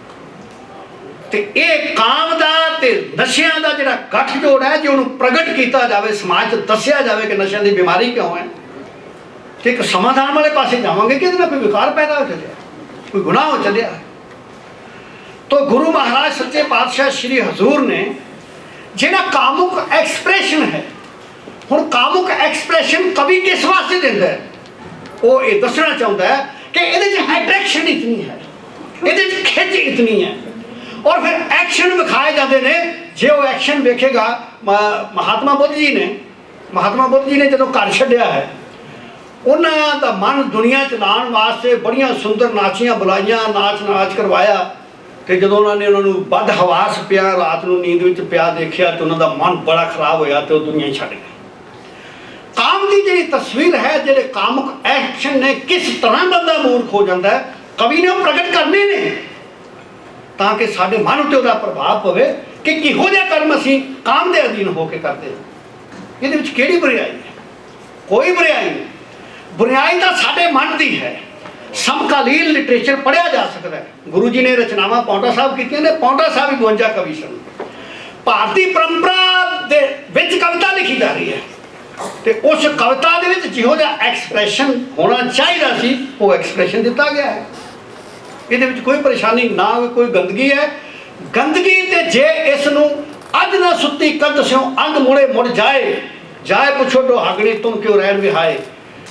तो ये काम का ते नशियां का जिहड़ा गठजोड़ है, जो उन्होंने प्रगट किया जाए, समाज दसिया जाए कि नशियां की बीमारी क्यों है, तो एक समाधान वाले पासे जावांगे कि इहदे नाल कोई विकार पैदा हो चलिया, कोई गुनाह हो चलिया। तो गुरु महाराज सच्चे पातशाह श्री हजूर ने जिहड़ा कामुक एक्सप्रैशन है, हुण कामुक एक्सप्रैशन कवि किस वास्ते दिंदा है, वो ये दसना चाहता है कि इहदे च अट्रैक्शन इतनी है, इहदे च खिच इतनी है, और फिर एक्शन विखाए जाते हैं। जे वो एक्शन वेखेगा, महात्मा बुद्ध जी ने जो घर छड्डिया है, उन्हों का मन दुनिया च लाने वास्ते बड़िया सुंदर नाचियां बुलाइया, नाच करवाया, तो जो उन्होंने उन्होंने बद हवास पिया, रात को नींद में पिया देखा, तो उन्होंने मन बड़ा खराब होया, तो दुनिया ही छड्ड गए। काम की जी तस्वीर है, जो कामुक एक्शन ने किस तरह बंदा मूर्ख हो जाता है, कवि ने वो प्रगट करने ने, ताकि साढ़े मन उत्ते उहदा प्रभाव पवे कि किहो जिहा कर्म असीं काम के अधीन होकर करते हैं। इहदे विच किहड़ी बुराई है? कोई बुराई नहीं। बुराई तो साढ़े मन की है। समकालीन लिटरेचर पढ़िया जा सकता है। गुरु जी ने रचनावां पौंटा साहब कीतियां ने, पौंटा साहब 52 कवि सन। भारतीय परंपरा दे विच कविता लिखी जा रही है, तो उस कविता दे विच जिहो जिहा एक्सप्रैशन होना चाहिए सी, वो एक्सप्रैशन दिता गया है। ये कोई परेशानी ना, कोई गंदगी है। गंदगी ते जे इसनूं अज ना सुती कद स्यों अंग मुड़े मुड़ जाए, जाए पुछो डोहागणी तुम क्यों रैन विहाए,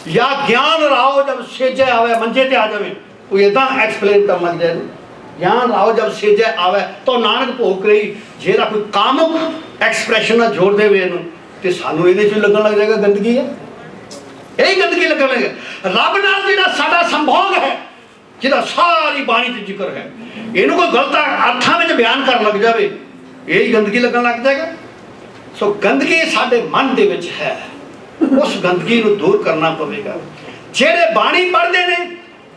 या ज्ञान राओ जब सेजे आवे मंजे ते आ जावे, कोई इदा एक्सप्लेन कर लग जाए। ज्ञान राओ जब सेजे आवे तो नानक भोग रही, जेरा कोई कामुक एक्सप्रैशन ना जोड़ देवे इनू, ते सानू इहदे च लगन लग जाएगा गंदगी है, यही गंदगी लगन लगे। रब नाल जिहड़ा साडा संभोग है, जिहदा सारी बाणी च जिक्र है, इनू कोई गलत अर्थां में बयान कर लग जाए, यही गंदगी लगन लग जाएगा। सो गंदगी साडे मन दे विच है, उस गंदगी नूं दूर करना पवेगा। जेड़े बाणी पढ़ते हैं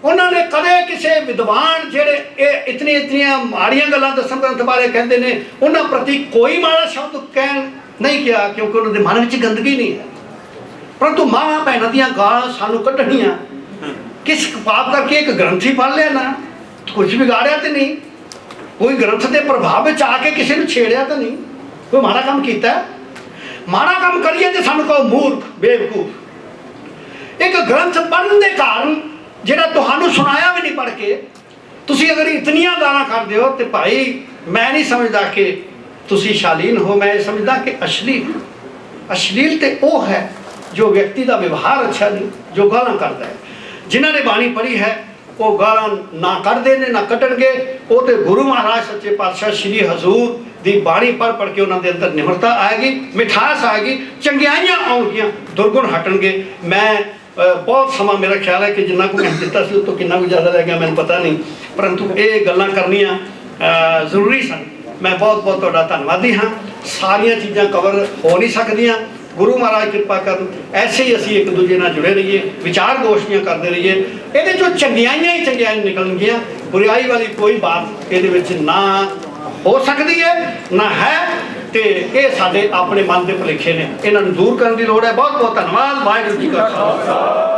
उन्होंने कदे किसी विद्वान जेड़े इतनी इतनियां माड़ियां गल्लां दसन ग्रंथ बारे कहते हैं, उन्होंने प्रति कोई माड़ा शब्द कह नहीं किया, क्योंकि उन्होंने मन में गंदगी नहीं है। परंतु मावां भैणां दीयां गालां सानू कढ़णियां किस पाप करके? एक ग्रंथ ही पढ़ लिया ना, तो कुछ बिगाड़िया तो नहीं, कोई ग्रंथ के प्रभाव में आके किसी ने छेड़िया तो नहीं, कोई माड़ा काम किया? माड़ा काम करिए तो सानू कहो मूर्ख बेवकूफ। एक ग्रंथ पढ़ने के कारण जिहड़ा तुहानू सुनाया भी नहीं पढ़ के, तुसी अगर इतनियां गालां करदे हो, तो भाई मैं नहीं समझदा कि तुसी शालीन हो, मैं समझदा कि अश्लील तो वो है जो व्यक्ति का व्यवहार अच्छा नहीं, जो गालां करता है। जिन्हों ने बाणी पढ़ी है वो गालां ना करते हैं ना कट्टणगे, वो तो गुरु महाराज सच्चे पातशाह श्री हजूर की बाणी पढ़ के उन्होंने अंदर निमरता आएगी, मिठास आएगी, चंगियाइयां आउणगियां, दुर्गुण हटणगे। मैं बहुत समा मेरा ख्याल है कि जिन्ना को मैं दिता सी तो कितना ज़्यादा रह गया मैंने पता नहीं, परंतु ये गल्लां करनियां जरूरी सन। मैं बहुत बहुत तुहाडा धन्नवादी हाँ। सारिया चीज़ां कवर हो नहीं सकदियां, गुरु महाराज कृपा कर ऐसे ही असी एक दूजे नाल जुड़े रहिए, विचार गोष्ठियां करते रहिए, ये चंगियाइयां ही चंगियाइयां निकलणगियां। बुराई वाली कोई बात ये ना हो सकती है ना है। तो ये साडे अपने मन के भुलेखे ने, इन्हों दूर करने की लोड़ है। बहुत बहुत धन्यवाद। वाहिगुरू जी का खालसा।